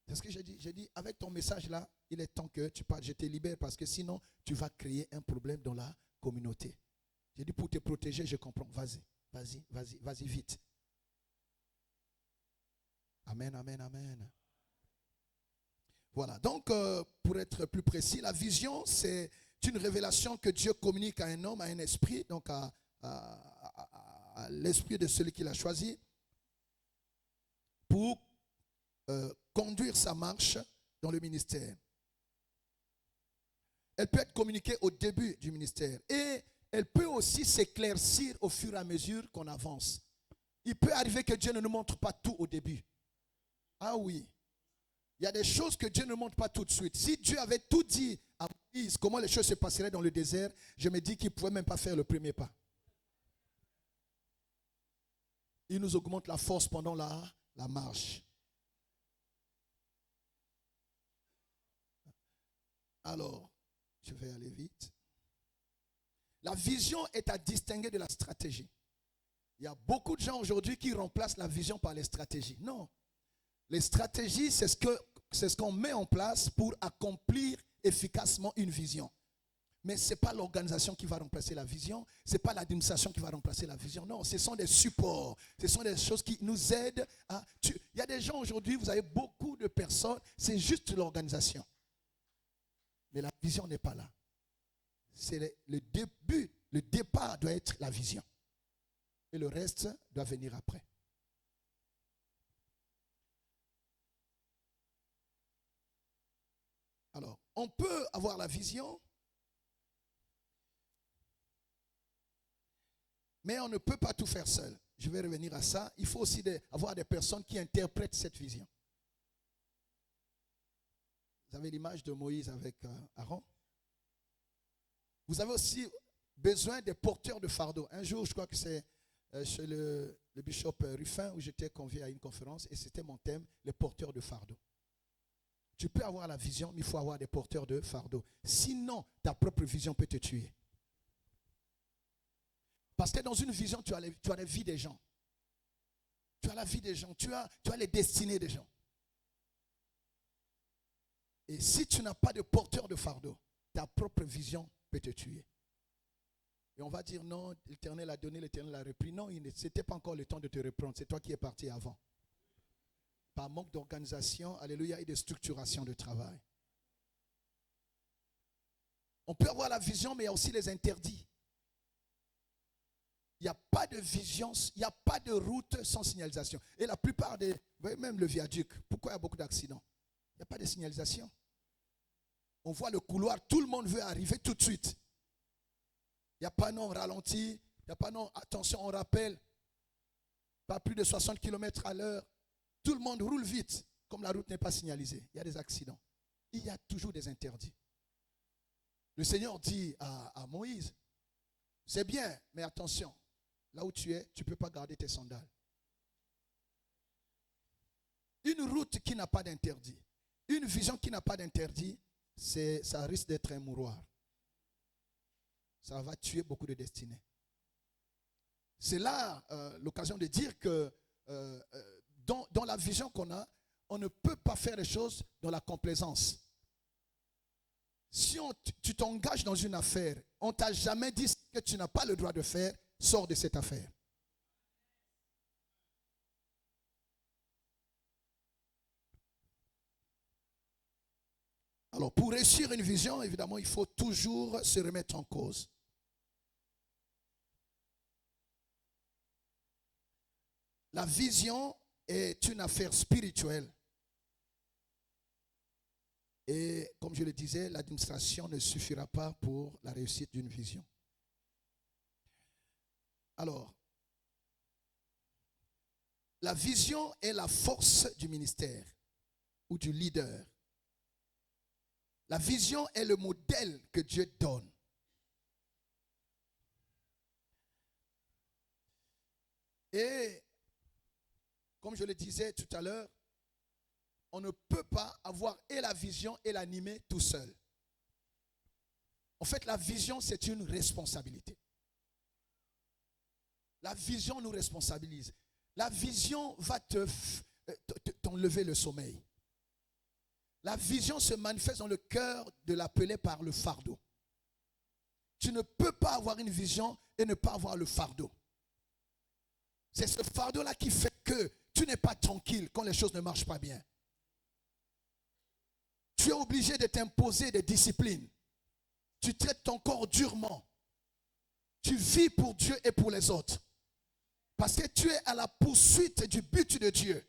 C'est ce que j'ai dit. J'ai dit, avec ton message là, il est temps que tu partes. Je te libère parce que sinon, tu vas créer un problème dans la communauté. J'ai dit, pour te protéger, je comprends. Vas-y vite. Amen, amen, amen. Voilà, donc pour être plus précis, la vision, c'est une révélation que Dieu communique à un homme, à un esprit, donc à l'esprit de celui qu'il a choisi, pour conduire sa marche dans le ministère. Elle peut être communiquée au début du ministère. Et elle peut aussi s'éclaircir au fur et à mesure qu'on avance. Il peut arriver que Dieu ne nous montre pas tout au début. Ah oui. Il y a des choses que Dieu ne montre pas tout de suite. Si Dieu avait tout dit à Moïse, comment les choses se passeraient dans le désert, je me dis qu'il ne pouvait même pas faire le premier pas. Il nous augmente la force pendant la marche. Alors, je vais aller vite. La vision est à distinguer de la stratégie. Il y a beaucoup de gens aujourd'hui qui remplacent la vision par les stratégies. Non. Les stratégies, c'est ce qu'on met en place pour accomplir efficacement une vision. Mais ce n'est pas l'organisation qui va remplacer la vision. Ce n'est pas l'administration qui va remplacer la vision. Non, ce sont des supports. Ce sont des choses qui nous aident à... Il y a des gens aujourd'hui, vous avez beaucoup de personnes, c'est juste l'organisation. Mais la vision n'est pas là. C'est le début, le départ doit être la vision. Et le reste doit venir après. Alors, on peut avoir la vision, mais on ne peut pas tout faire seul. Je vais revenir à ça. Il faut aussi avoir des personnes qui interprètent cette vision. Vous avez l'image de Moïse avec Aaron. Vous avez aussi besoin des porteurs de fardeau. Un jour, je crois que c'est chez le bishop Ruffin où j'étais convié à une conférence et c'était mon thème, les porteurs de fardeau. Tu peux avoir la vision, mais il faut avoir des porteurs de fardeau. Sinon, ta propre vision peut te tuer. Parce que dans une vision, tu as la vie des gens. Tu as la vie des gens. Tu as les destinées des gens. Et si tu n'as pas de porteur de fardeau, ta propre vision peut te tuer. Et on va dire non, l'Éternel a donné, l'Éternel a repris. Non, ce n'était pas encore le temps de te reprendre. C'est toi qui es parti avant. Par manque d'organisation, alléluia, et de structuration de travail. On peut avoir la vision, mais il y a aussi les interdits. Il n'y a pas de vision, il n'y a pas de route sans signalisation. Et la plupart des... Vous voyez même le viaduc, pourquoi il y a beaucoup d'accidents? Il n'y a pas de signalisation. On voit le couloir, tout le monde veut arriver tout de suite. Il n'y a pas non, on ralentit. Il n'y a pas non, attention, on rappelle. Pas plus de 60 km à l'heure. Tout le monde roule vite, comme la route n'est pas signalisée. Il y a des accidents. Il y a toujours des interdits. Le Seigneur dit à Moïse, c'est bien, mais attention, là où tu es, tu ne peux pas garder tes sandales. Une route qui n'a pas d'interdit, une vision qui n'a pas d'interdit, ça risque d'être un mouroir. Ça va tuer beaucoup de destinées. C'est là l'occasion de dire que dans la vision qu'on a, on ne peut pas faire les choses dans la complaisance. Si tu t'engages dans une affaire, on ne t'a jamais dit ce que tu n'as pas le droit de faire, sors de cette affaire. Alors, pour réussir une vision, évidemment, il faut toujours se remettre en cause. La vision est une affaire spirituelle. Et comme je le disais, l'administration ne suffira pas pour la réussite d'une vision. Alors, la vision est la force du ministère ou du leader. La vision est le modèle que Dieu donne. Et comme je le disais tout à l'heure, on ne peut pas avoir et la vision et l'animer tout seul. En fait, la vision, c'est une responsabilité. La vision nous responsabilise. La vision va t'enlever le sommeil. La vision se manifeste dans le cœur de l'appelé par le fardeau. Tu ne peux pas avoir une vision et ne pas avoir le fardeau. C'est ce fardeau-là qui fait que tu n'es pas tranquille quand les choses ne marchent pas bien. Tu es obligé de t'imposer des disciplines. Tu traites ton corps durement. Tu vis pour Dieu et pour les autres. Parce que tu es à la poursuite du but de Dieu.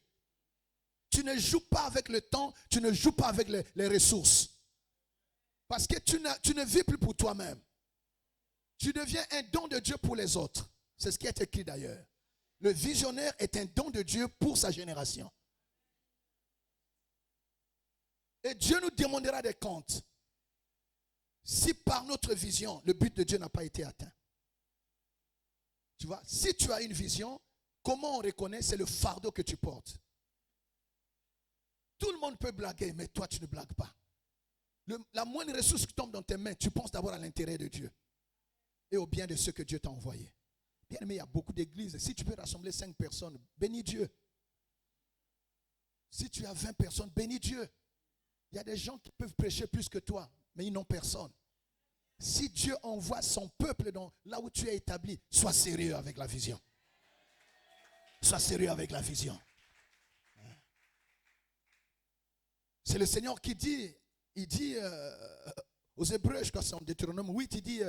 Tu ne joues pas avec le temps, tu ne joues pas avec les ressources. Parce que tu ne vis plus pour toi-même. Tu deviens un don de Dieu pour les autres. C'est ce qui est écrit d'ailleurs. Le visionnaire est un don de Dieu pour sa génération. Et Dieu nous demandera des comptes si par notre vision, le but de Dieu n'a pas été atteint. Tu vois, si tu as une vision, comment on reconnaît? C'est le fardeau que tu portes. Tout le monde peut blaguer, mais toi, tu ne blagues pas. La moindre ressource qui tombe dans tes mains, tu penses d'abord à l'intérêt de Dieu et au bien de ceux que Dieu t'a envoyés. Bien aimé, il y a beaucoup d'églises. Si tu peux rassembler 5 personnes, bénis Dieu. Si tu as 20 personnes, bénis Dieu. Il y a des gens qui peuvent prêcher plus que toi, mais ils n'ont personne. Si Dieu envoie son peuple là où tu es établi, sois sérieux avec la vision. Sois sérieux avec la vision. C'est le Seigneur qui dit, il dit aux Hébreux, je crois que c'est en Deutéronome 8, il dit,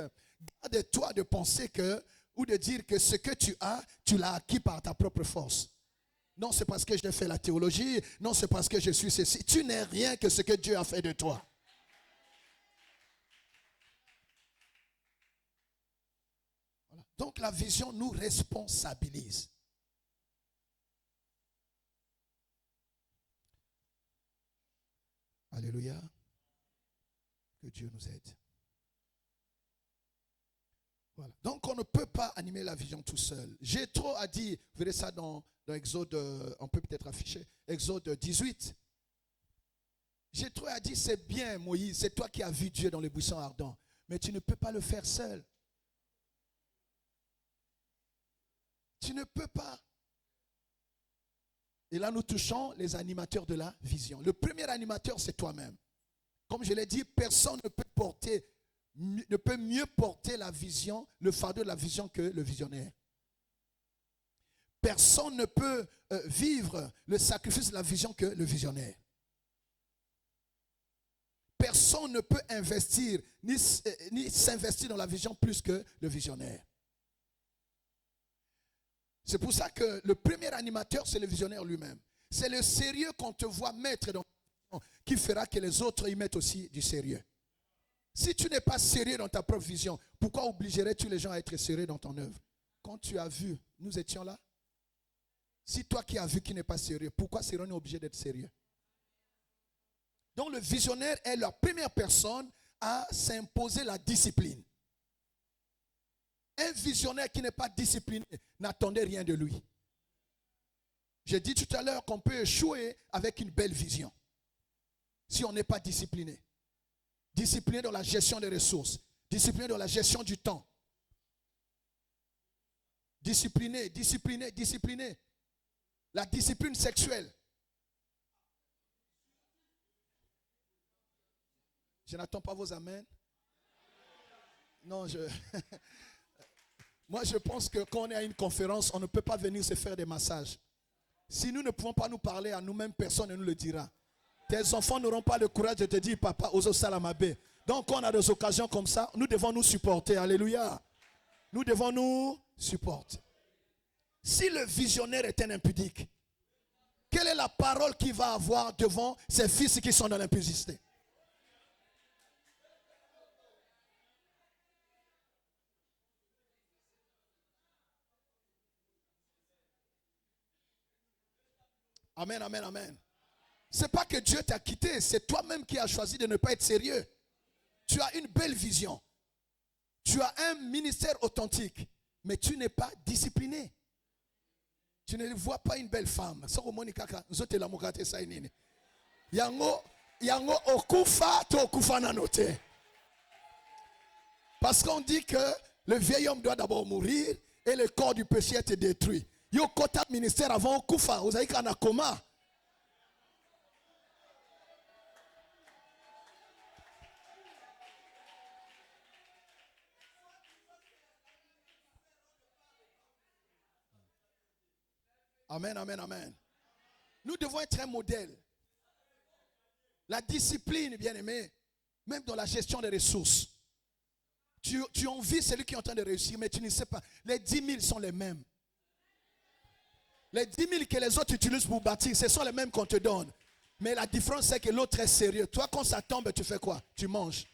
garde-toi de penser que, ou de dire que ce que tu as, tu l'as acquis par ta propre force. Non, c'est parce que j'ai fait la théologie, non, c'est parce que je suis ceci. Tu n'es rien que ce que Dieu a fait de toi. Voilà. Donc la vision nous responsabilise. Alléluia. Que Dieu nous aide. Voilà. Donc on ne peut pas animer la vision tout seul. Jéthro a dit, vous verrez ça dans Exode, on peut peut-être afficher, Exode 18. Jéthro a dit, c'est bien Moïse, c'est toi qui as vu Dieu dans les buissons ardents, mais tu ne peux pas le faire seul. Tu ne peux pas. Et là, nous touchons les animateurs de la vision. Le premier animateur, c'est toi-même. Comme je l'ai dit, personne ne peut mieux porter la vision, le fardeau de la vision que le visionnaire. Personne ne peut vivre le sacrifice de la vision que le visionnaire. Personne ne peut investir ni s'investir dans la vision plus que le visionnaire. C'est pour ça que le premier animateur, c'est le visionnaire lui-même. C'est le sérieux qu'on te voit mettre dans ta vision qui fera que les autres y mettent aussi du sérieux. Si tu n'es pas sérieux dans ta propre vision, pourquoi obligerais-tu les gens à être sérieux dans ton œuvre? Quand tu as vu, nous étions là. Si toi qui as vu qui n'est pas sérieux, pourquoi serions-nous obligés d'être sérieux? Donc le visionnaire est la première personne à s'imposer la discipline. Un visionnaire qui n'est pas discipliné, n'attendez rien de lui. J'ai dit tout à l'heure qu'on peut échouer avec une belle vision. Si on n'est pas discipliné. Discipliné dans la gestion des ressources. Discipliné dans la gestion du temps. Discipliné. La discipline sexuelle. Je n'attends pas vos amens. Non, moi je pense que quand on est à une conférence, on ne peut pas venir se faire des massages. Si nous ne pouvons pas nous parler à nous-mêmes, personne ne nous le dira. Tes enfants n'auront pas le courage de te dire, papa, ozo salamabe. Donc quand on a des occasions comme ça, nous devons nous supporter. Alléluia. Nous devons nous supporter. Si le visionnaire est un impudique, quelle est la parole qu'il va avoir devant ses fils qui sont dans l'impudicité? Amen, amen, amen. Ce n'est pas que Dieu t'a quitté, c'est toi-même qui as choisi de ne pas être sérieux. Tu as une belle vision. Tu as un ministère authentique, mais tu n'es pas discipliné. Tu ne vois pas une belle femme. Parce qu'on dit que le vieil homme doit d'abord mourir et le corps du péché est détruit. Yo kota ministère avant kufa, vous avez qu'un coma. Amen, amen, amen. Nous devons être un modèle. La discipline, bien aimé, même dans la gestion des ressources. Tu envies celui qui est en train de réussir, mais tu ne sais pas. Les 10 000 sont les mêmes. Les 10 000 que les autres utilisent pour bâtir, ce sont les mêmes qu'on te donne. Mais la différence, c'est que l'autre est sérieux. Toi, quand ça tombe, tu fais quoi? Tu manges.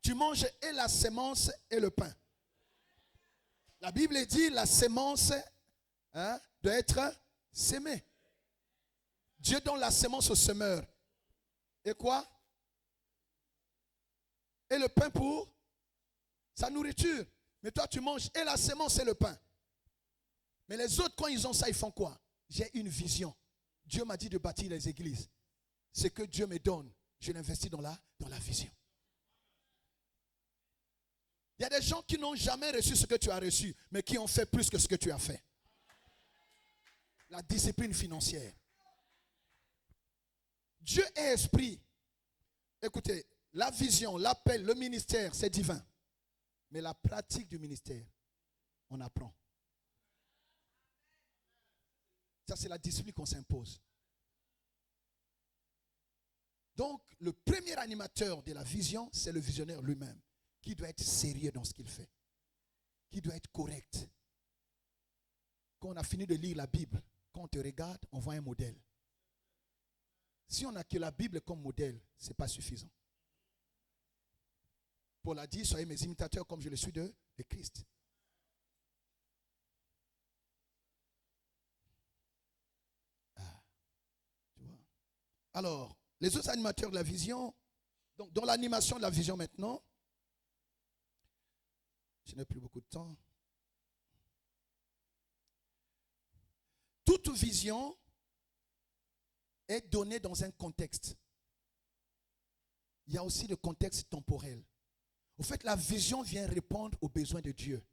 Tu manges et la semence et le pain. La Bible dit la semence doit être sémée. Dieu donne la semence au semeur. Et quoi? Et le pain pour sa nourriture. Mais toi, tu manges et la semence et le pain. Mais les autres, quand ils ont ça, ils font quoi? J'ai une vision. Dieu m'a dit de bâtir les églises. Ce que Dieu me donne, je l'investis dans la vision. Il y a des gens qui n'ont jamais reçu ce que tu as reçu, mais qui ont fait plus que ce que tu as fait. La discipline financière. Dieu est esprit. Écoutez, la vision, l'appel, le ministère, c'est divin. Mais la pratique du ministère, on apprend. Ça, c'est la discipline qu'on s'impose. Donc, le premier animateur de la vision, c'est le visionnaire lui-même, qui doit être sérieux dans ce qu'il fait, qui doit être correct. Quand on a fini de lire la Bible, quand on te regarde, on voit un modèle. Si on n'a que la Bible comme modèle, ce n'est pas suffisant. Paul a dit, soyez mes imitateurs comme je le suis de Christ. Tu vois? Alors, les autres animateurs de la vision, donc dans l'animation de la vision maintenant, je n'ai plus beaucoup de temps. Toute vision est donnée dans un contexte. Il y a aussi le contexte temporel. En fait, la vision vient répondre aux besoins de Dieu.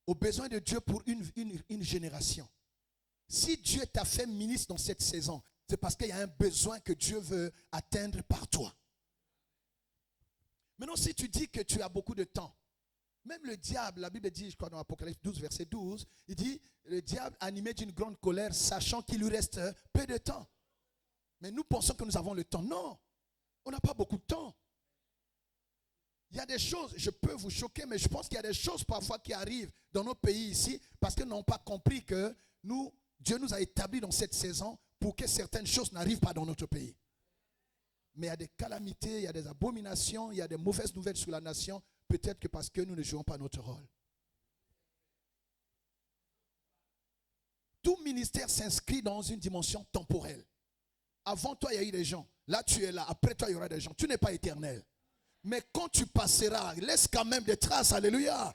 Aux besoins de Dieu pour une génération. Si Dieu t'a fait ministre dans cette saison, c'est parce qu'il y a un besoin que Dieu veut atteindre par toi. Maintenant, si tu dis que tu as beaucoup de temps, même le diable, la Bible dit, je crois dans Apocalypse 12, verset 12, il dit, le diable animé d'une grande colère, sachant qu'il lui reste peu de temps. Mais nous pensons que nous avons le temps. Non, on n'a pas beaucoup de temps. Il y a des choses, je peux vous choquer, mais je pense qu'il y a des choses parfois qui arrivent dans nos pays ici parce qu'ils n'ont pas compris que Dieu nous a établis dans cette saison pour que certaines choses n'arrivent pas dans notre pays. Mais il y a des calamités, il y a des abominations, il y a des mauvaises nouvelles sur la nation. Peut-être que parce que nous ne jouons pas notre rôle. Tout ministère s'inscrit dans une dimension temporelle. Avant toi, il y a eu des gens. Là, tu es là. Après toi, il y aura des gens. Tu n'es pas éternel. Mais quand tu passeras, laisse quand même des traces. Alléluia.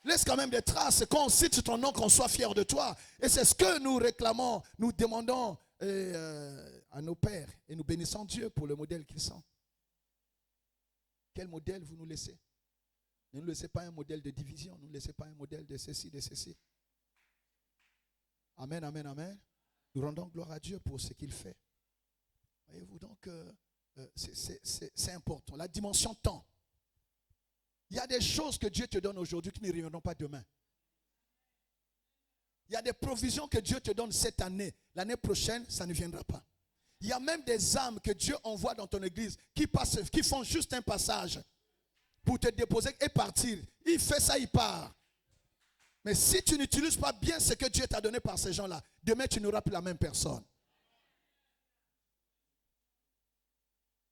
Laisse quand même des traces. Quand on cite ton nom, qu'on soit fier de toi. Et c'est ce que nous réclamons. Nous demandons à nos pères. Et nous bénissons Dieu pour le modèle qu'ils sont. Quel modèle vous nous laissez? Ne nous laissez pas un modèle de division. Ne nous laissez pas un modèle de ceci, de ceci. Amen, amen, amen. Nous rendons gloire à Dieu pour ce qu'il fait. Voyez-vous, donc, c'est important. La dimension temps. Il y a des choses que Dieu te donne aujourd'hui qui ne reviendront pas demain. Il y a des provisions que Dieu te donne cette année. L'année prochaine, ça ne viendra pas. Il y a même des âmes que Dieu envoie dans ton église qui font juste un passage pour te déposer et partir. Il fait ça, il part. Mais si tu n'utilises pas bien ce que Dieu t'a donné par ces gens-là, demain tu n'auras plus la même personne.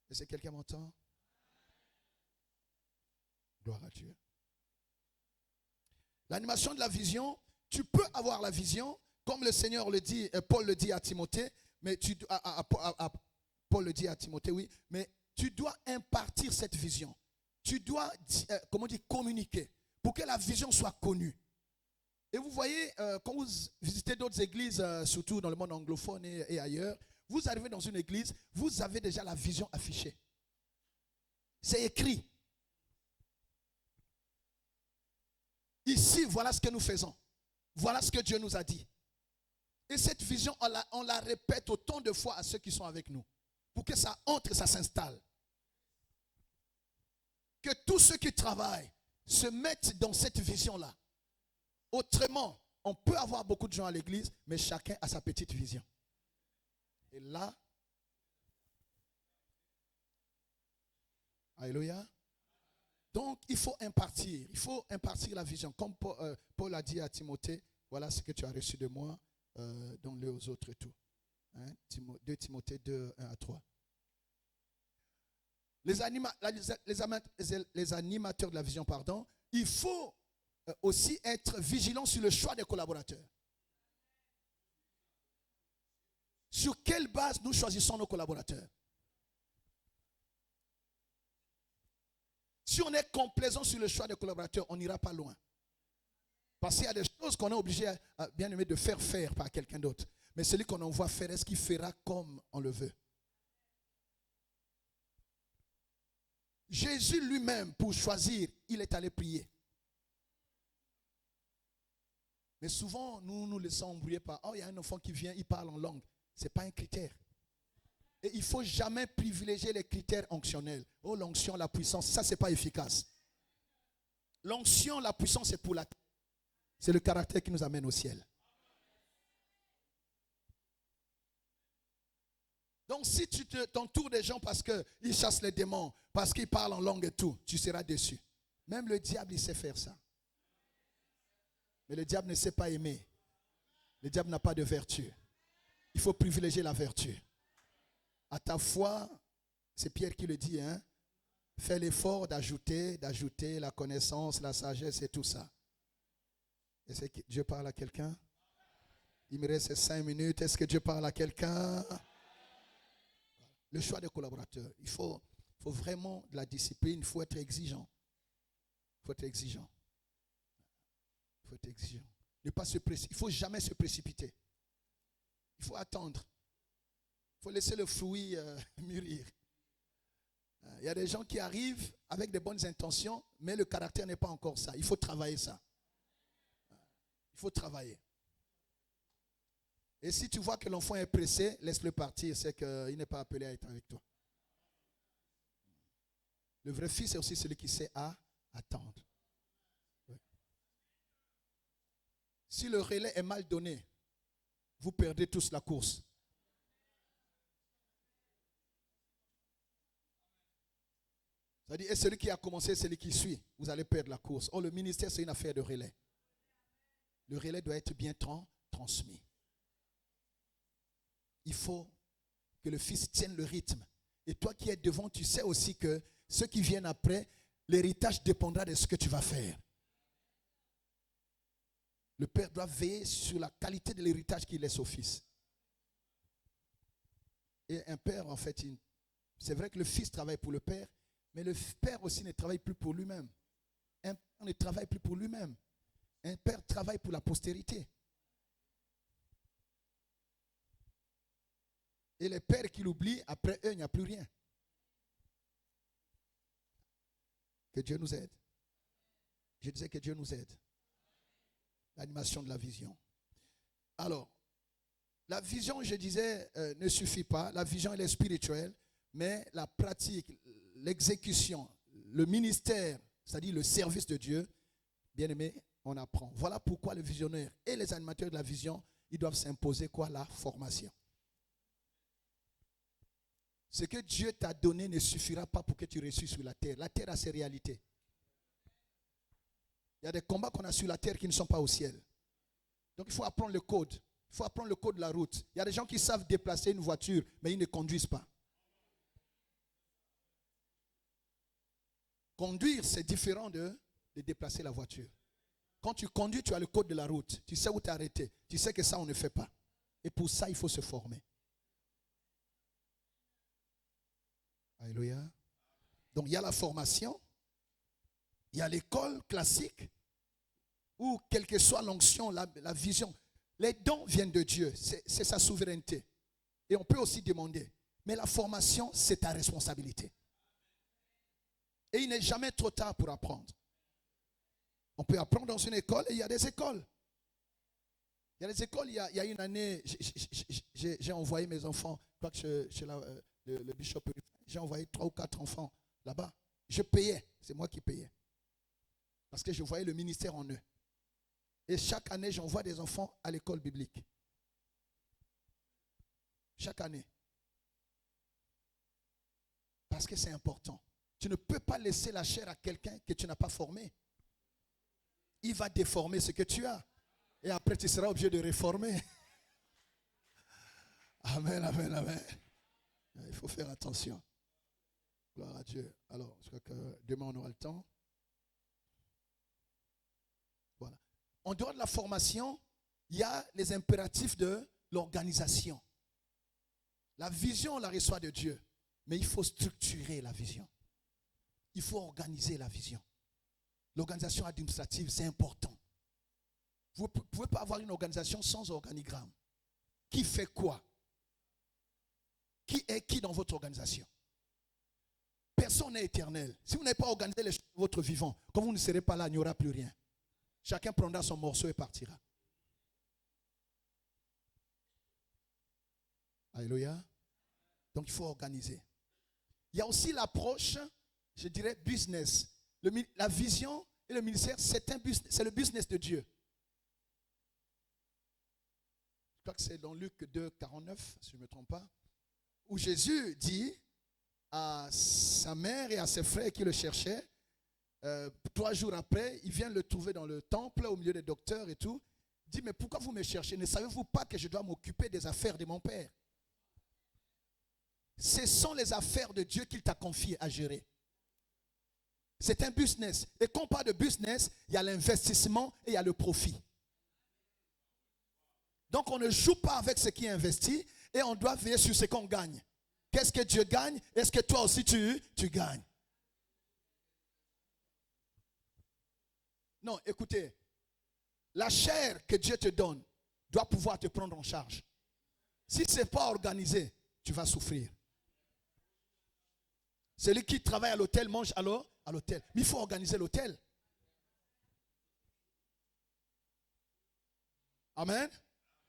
Est-ce que quelqu'un m'entend? Gloire à Dieu. L'animation de la vision, tu peux avoir la vision, comme le Seigneur le dit, Paul le dit à Timothée, mais Paul le dit à Timothée, oui, mais tu dois impartir cette vision. Tu dois, communiquer pour que la vision soit connue. Et vous voyez, quand vous visitez d'autres églises, surtout dans le monde anglophone et ailleurs, vous arrivez dans une église, vous avez déjà la vision affichée. C'est écrit. Ici, voilà ce que nous faisons. Voilà ce que Dieu nous a dit. Et cette vision, on la répète autant de fois à ceux qui sont avec nous. Pour que ça entre, ça s'installe. Que tous ceux qui travaillent se mettent dans cette vision-là. Autrement, on peut avoir beaucoup de gens à l'église, mais chacun a sa petite vision. Et là, alléluia. Donc, il faut impartir. Il faut impartir la vision. Comme Paul a dit à Timothée, voilà ce que tu as reçu de moi, donne-le aux autres et tout. 2 Timothée 2, 1 à 3. Les animateurs de la vision, il faut aussi être vigilant sur le choix des collaborateurs. Sur quelle base nous choisissons nos collaborateurs? Si on est complaisant sur le choix des collaborateurs, on n'ira pas loin. Parce qu'il y a des choses qu'on est obligé, bien aimé, de faire par quelqu'un d'autre. Mais celui qu'on envoie faire, est-ce qu'il fera comme on le veut? Jésus lui-même, pour choisir, il est allé prier. Mais souvent, nous nous laissons embrouiller par, oh, il y a un enfant qui vient, il parle en langue. Ce n'est pas un critère. Et il ne faut jamais privilégier les critères onctionnels. Oh, l'onction, la puissance, ça, ce n'est pas efficace. L'onction, la puissance, c'est pour la terre. C'est le caractère qui nous amène au ciel. Donc, si tu t'entoures des gens parce qu'ils chassent les démons, parce qu'ils parlent en langue et tout, tu seras déçu. Même le diable, il sait faire ça. Mais le diable ne sait pas aimer. Le diable n'a pas de vertu. Il faut privilégier la vertu. À ta foi, c'est Pierre qui le dit, hein? Fais l'effort d'ajouter la connaissance, la sagesse et tout ça. Est-ce que Dieu parle à quelqu'un? Il me reste 5 minutes. Est-ce que Dieu parle à quelqu'un? Le choix des collaborateurs. Il faut vraiment de la discipline. Il faut être exigeant. Il faut être exigeant. Il faut être exigeant. Il ne faut jamais se précipiter. Il faut attendre. Il faut laisser le fruit mûrir. Il y a des gens qui arrivent avec de bonnes intentions, mais le caractère n'est pas encore ça. Il faut travailler ça. Il faut travailler. Et si tu vois que l'enfant est pressé, laisse-le partir. C'est qu'il n'est pas appelé à être avec toi. Le vrai fils est aussi celui qui sait attendre. Oui. Si le relais est mal donné, vous perdez tous la course. C'est-à-dire, et celui qui a commencé, celui qui suit, vous allez perdre la course. Oh, le ministère, c'est une affaire de relais. Le relais doit être bien transmis. Il faut que le fils tienne le rythme. Et toi qui es devant, tu sais aussi que ceux qui viennent après, l'héritage dépendra de ce que tu vas faire. Le père doit veiller sur la qualité de l'héritage qu'il laisse au fils. Et un père, en fait, c'est vrai que le fils travaille pour le père, mais le père aussi ne travaille plus pour lui-même. Un père ne travaille plus pour lui-même. Un père travaille pour la postérité. Et les pères qui l'oublient, après eux, il n'y a plus rien. Que Dieu nous aide. Je disais que Dieu nous aide. L'animation de la vision. Alors, la vision, je disais, ne suffit pas. La vision, elle est spirituelle, mais la pratique, l'exécution, le ministère, c'est-à-dire le service de Dieu, bien aimé, on apprend. Voilà pourquoi le visionnaire et les animateurs de la vision, ils doivent s'imposer quoi? La formation. Ce que Dieu t'a donné ne suffira pas pour que tu réussisses sur la terre. La terre a ses réalités. Il y a des combats qu'on a sur la terre qui ne sont pas au ciel. Donc il faut apprendre le code. Il faut apprendre le code de la route. Il y a des gens qui savent déplacer une voiture, mais ils ne conduisent pas. Conduire, c'est différent de déplacer la voiture. Quand tu conduis, tu as le code de la route. Tu sais où t'arrêter. Tu sais que ça, on ne fait pas. Et pour ça, il faut se former. Alléluia. Donc, il y a la formation. Il y a l'école classique. Où, quelle que soit l'onction, la vision, les dons viennent de Dieu. C'est sa souveraineté. Et on peut aussi demander. Mais la formation, c'est ta responsabilité. Et il n'est jamais trop tard pour apprendre. On peut apprendre dans une école et il y a des écoles. Il y a des écoles, il y a une année, j'ai envoyé mes enfants, je crois que chez le bishop, j'ai envoyé 3 ou 4 enfants là-bas. Je payais, c'est moi qui payais. Parce que je voyais le ministère en eux. Et chaque année, j'envoie des enfants à l'école biblique. Chaque année. Parce que c'est important. Tu ne peux pas laisser la chair à quelqu'un que tu n'as pas formé. Il va déformer ce que tu as. Et après, tu seras obligé de réformer. Amen, amen, amen. Il faut faire attention. Gloire à Dieu. Alors, je crois que demain, on aura le temps. Voilà. En dehors de la formation, il y a les impératifs de l'organisation. La vision, on la reçoit de Dieu. Mais il faut structurer la vision. Il faut organiser la vision. L'organisation administrative, c'est important. Vous ne pouvez pas avoir une organisation sans organigramme. Qui fait quoi? Qui est qui dans votre organisation? Personne n'est éternel. Si vous n'avez pas organisé les choses de votre vivant, quand vous ne serez pas là, il n'y aura plus rien. Chacun prendra son morceau et partira. Alléluia. Donc il faut organiser. Il y a aussi l'approche, je dirais, business. La vision et le ministère, c'est le business de Dieu. Je crois que c'est dans Luc 2, 49, si je ne me trompe pas, où Jésus dit à sa mère et à ses frères qui le cherchaient, 3 jours après, ils viennent le trouver dans le temple, au milieu des docteurs et tout. Il dit, mais pourquoi vous me cherchez? Ne savez-vous pas que je dois m'occuper des affaires de mon Père? Ce sont les affaires de Dieu qu'il t'a confiées à gérer. C'est un business. Et quand on parle de business, il y a l'investissement et il y a le profit. Donc on ne joue pas avec ce qui est investi et on doit veiller sur ce qu'on gagne. Qu'est-ce que Dieu gagne? Est-ce que toi aussi tu gagnes? Non, écoutez, la chair que Dieu te donne doit pouvoir te prendre en charge. Si ce n'est pas organisé, tu vas souffrir. Celui qui travaille à l'hôtel mange alors à l'hôtel. Mais il faut organiser l'hôtel. Amen.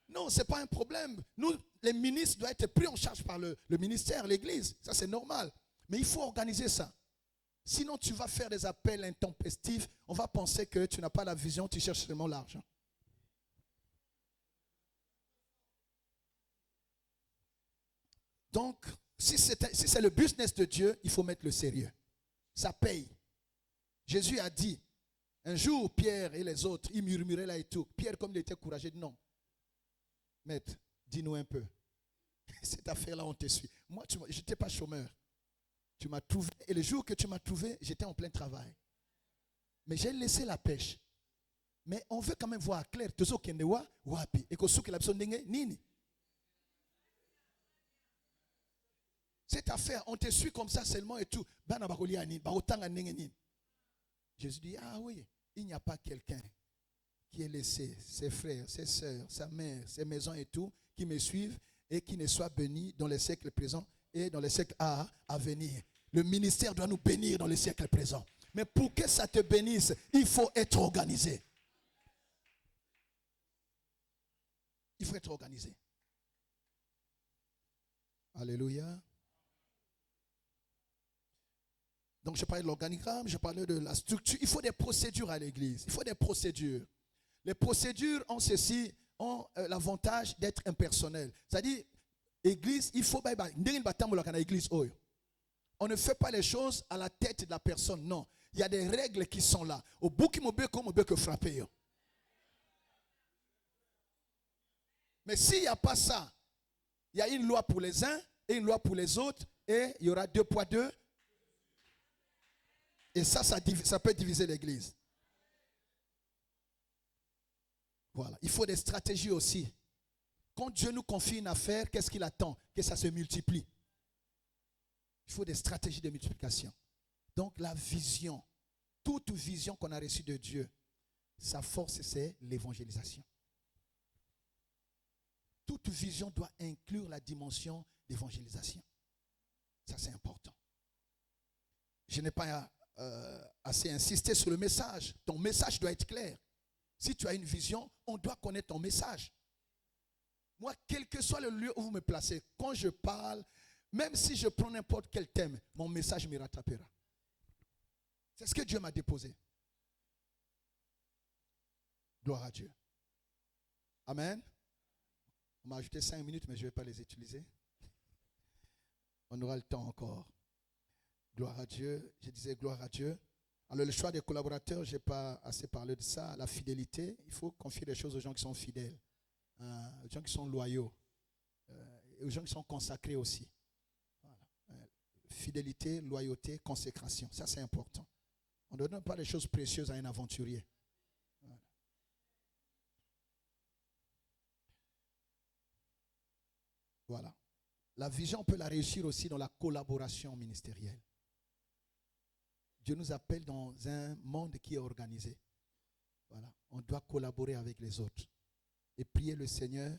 Non, ce n'est pas un problème. Nous, les ministres doivent être pris en charge par le ministère, l'église. Ça, c'est normal. Mais il faut organiser ça. Sinon, tu vas faire des appels intempestifs. On va penser que tu n'as pas la vision, tu cherches seulement l'argent. Donc, si c'est le business de Dieu, il faut mettre le sérieux. Ça paye. Jésus a dit, un jour, Pierre et les autres, ils murmuraient là et tout. Pierre, comme il était courageux, dit non. Maître, dis-nous un peu. Cette affaire-là, on te suit. Moi, je n'étais pas chômeur. Tu m'as trouvé. Et le jour que tu m'as trouvé, j'étais en plein travail. Mais j'ai laissé la pêche. Mais on veut quand même voir clair. Cette affaire, on te suit comme ça seulement et tout. Jésus dit, ah oui, il n'y a pas quelqu'un qui ait laissé ses frères, ses soeurs, sa mère, ses maisons et tout, qui me suivent et qui ne soit béni dans les siècles présents et dans les siècles à venir. Le ministère doit nous bénir dans les siècles présents. Mais pour que ça te bénisse, il faut être organisé. Il faut être organisé. Alléluia. Donc je parlais de l'organigramme, je parlais de la structure. Il faut des procédures à l'église. Il faut des procédures. Les procédures ont l'avantage d'être impersonnelles. C'est-à-dire, église, il faut... On ne fait pas les choses à la tête de la personne, non. Il y a des règles qui sont là. Au bout qui me frapper. Mais s'il n'y a pas ça, il y a une loi pour les uns et une loi pour les autres et il y aura 2 poids 2. Et ça peut diviser l'église. Voilà. Il faut des stratégies aussi. Quand Dieu nous confie une affaire, qu'est-ce qu'il attend? Que ça se multiplie. Il faut des stratégies de multiplication. Donc la vision, toute vision qu'on a reçue de Dieu, sa force c'est l'évangélisation. Toute vision doit inclure la dimension d'évangélisation. Ça c'est important. Je n'ai pas assez insisté sur le message. Ton message doit être clair. Si tu as une vision, on doit connaître ton message. Moi, quel que soit le lieu où vous me placez, quand je parle, même si je prends n'importe quel thème, mon message me rattrapera. C'est ce que Dieu m'a déposé. Gloire à Dieu. Amen. On m'a ajouté 5 minutes, mais je ne vais pas les utiliser. On aura le temps encore. Gloire à Dieu. Je disais gloire à Dieu. Alors le choix des collaborateurs, je n'ai pas assez parlé de ça. La fidélité, il faut confier des choses aux gens qui sont fidèles, aux gens qui sont loyaux, et aux gens qui sont consacrés aussi. Voilà. Fidélité, loyauté, consécration. Ça, c'est important. On ne donne pas des choses précieuses à un aventurier. Voilà. Voilà. La vision, on peut la réussir aussi dans la collaboration ministérielle. Dieu nous appelle dans un monde qui est organisé. Voilà. On doit collaborer avec les autres et prier le Seigneur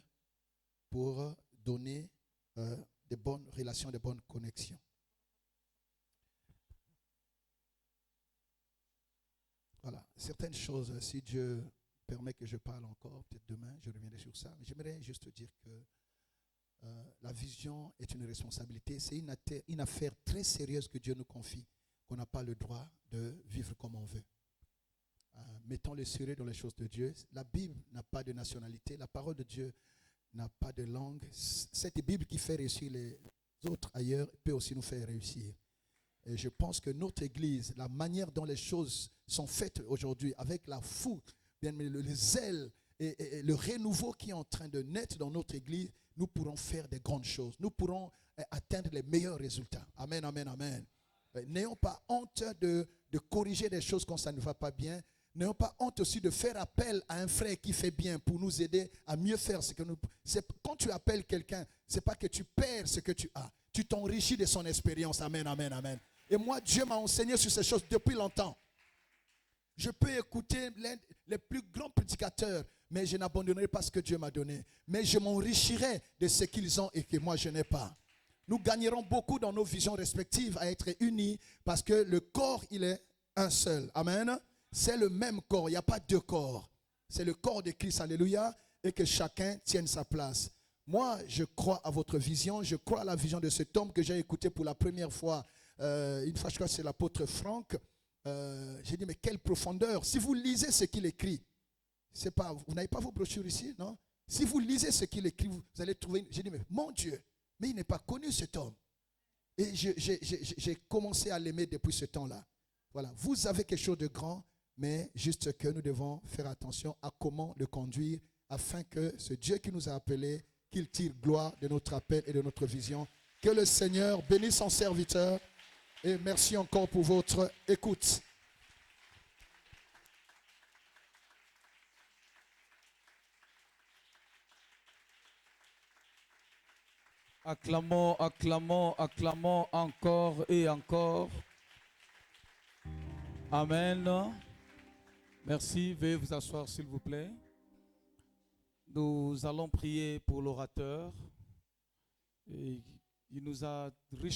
pour donner des bonnes relations, des bonnes connexions. Voilà. Certaines choses, si Dieu permet que je parle encore, peut-être demain, je reviendrai sur ça. Mais j'aimerais juste dire que la vision est une responsabilité. C'est une affaire très sérieuse que Dieu nous confie, qu'on n'a pas le droit de vivre comme on veut. Mettons le sérieux dans les choses de Dieu. La Bible n'a pas de nationalité. La parole de Dieu n'a pas de langue. Cette Bible qui fait réussir les autres ailleurs peut aussi nous faire réussir. Et je pense que notre Église, la manière dont les choses sont faites aujourd'hui, avec la foule, bien le zèle et le renouveau qui est en train de naître dans notre Église, nous pourrons faire des grandes choses. Nous pourrons atteindre les meilleurs résultats. Amen, amen, amen. N'ayons pas honte de corriger des choses quand ça ne va pas bien. N'ayons pas honte aussi de faire appel à un frère qui fait bien pour nous aider à mieux faire ce que nous... Quand tu appelles quelqu'un, ce n'est pas que tu perds ce que tu as. Tu t'enrichis de son expérience. Amen, amen, amen. Et moi, Dieu m'a enseigné sur ces choses depuis longtemps. Je peux écouter les plus grands prédicateurs, mais je n'abandonnerai pas ce que Dieu m'a donné. Mais je m'enrichirai de ce qu'ils ont et que moi, je n'ai pas. Nous gagnerons beaucoup dans nos visions respectives à être unis parce que le corps, il est un seul. Amen. C'est le même corps. Il n'y a pas deux corps. C'est le corps de Christ. Alléluia. Et que chacun tienne sa place. Moi, je crois à votre vision. Je crois à la vision de cet homme que j'ai écouté pour la première fois. Une fois, je crois que c'est l'apôtre Franck. J'ai dit, mais quelle profondeur. Si vous lisez ce qu'il écrit, c'est pas, vous n'avez pas vos brochures ici, non? Si vous lisez ce qu'il écrit, vous allez trouver... J'ai dit, mais mon Dieu, mais il n'est pas connu cet homme. Et j'ai commencé à l'aimer depuis ce temps-là. Voilà, vous avez quelque chose de grand, mais juste que nous devons faire attention à comment le conduire afin que ce Dieu qui nous a appelés, qu'il tire gloire de notre appel et de notre vision. Que le Seigneur bénisse son serviteur et merci encore pour votre écoute. Acclamons, acclamons, acclamons encore et encore. Amen. Merci. Veuillez vous asseoir, s'il vous plaît. Nous allons prier pour l'orateur. Il nous a richement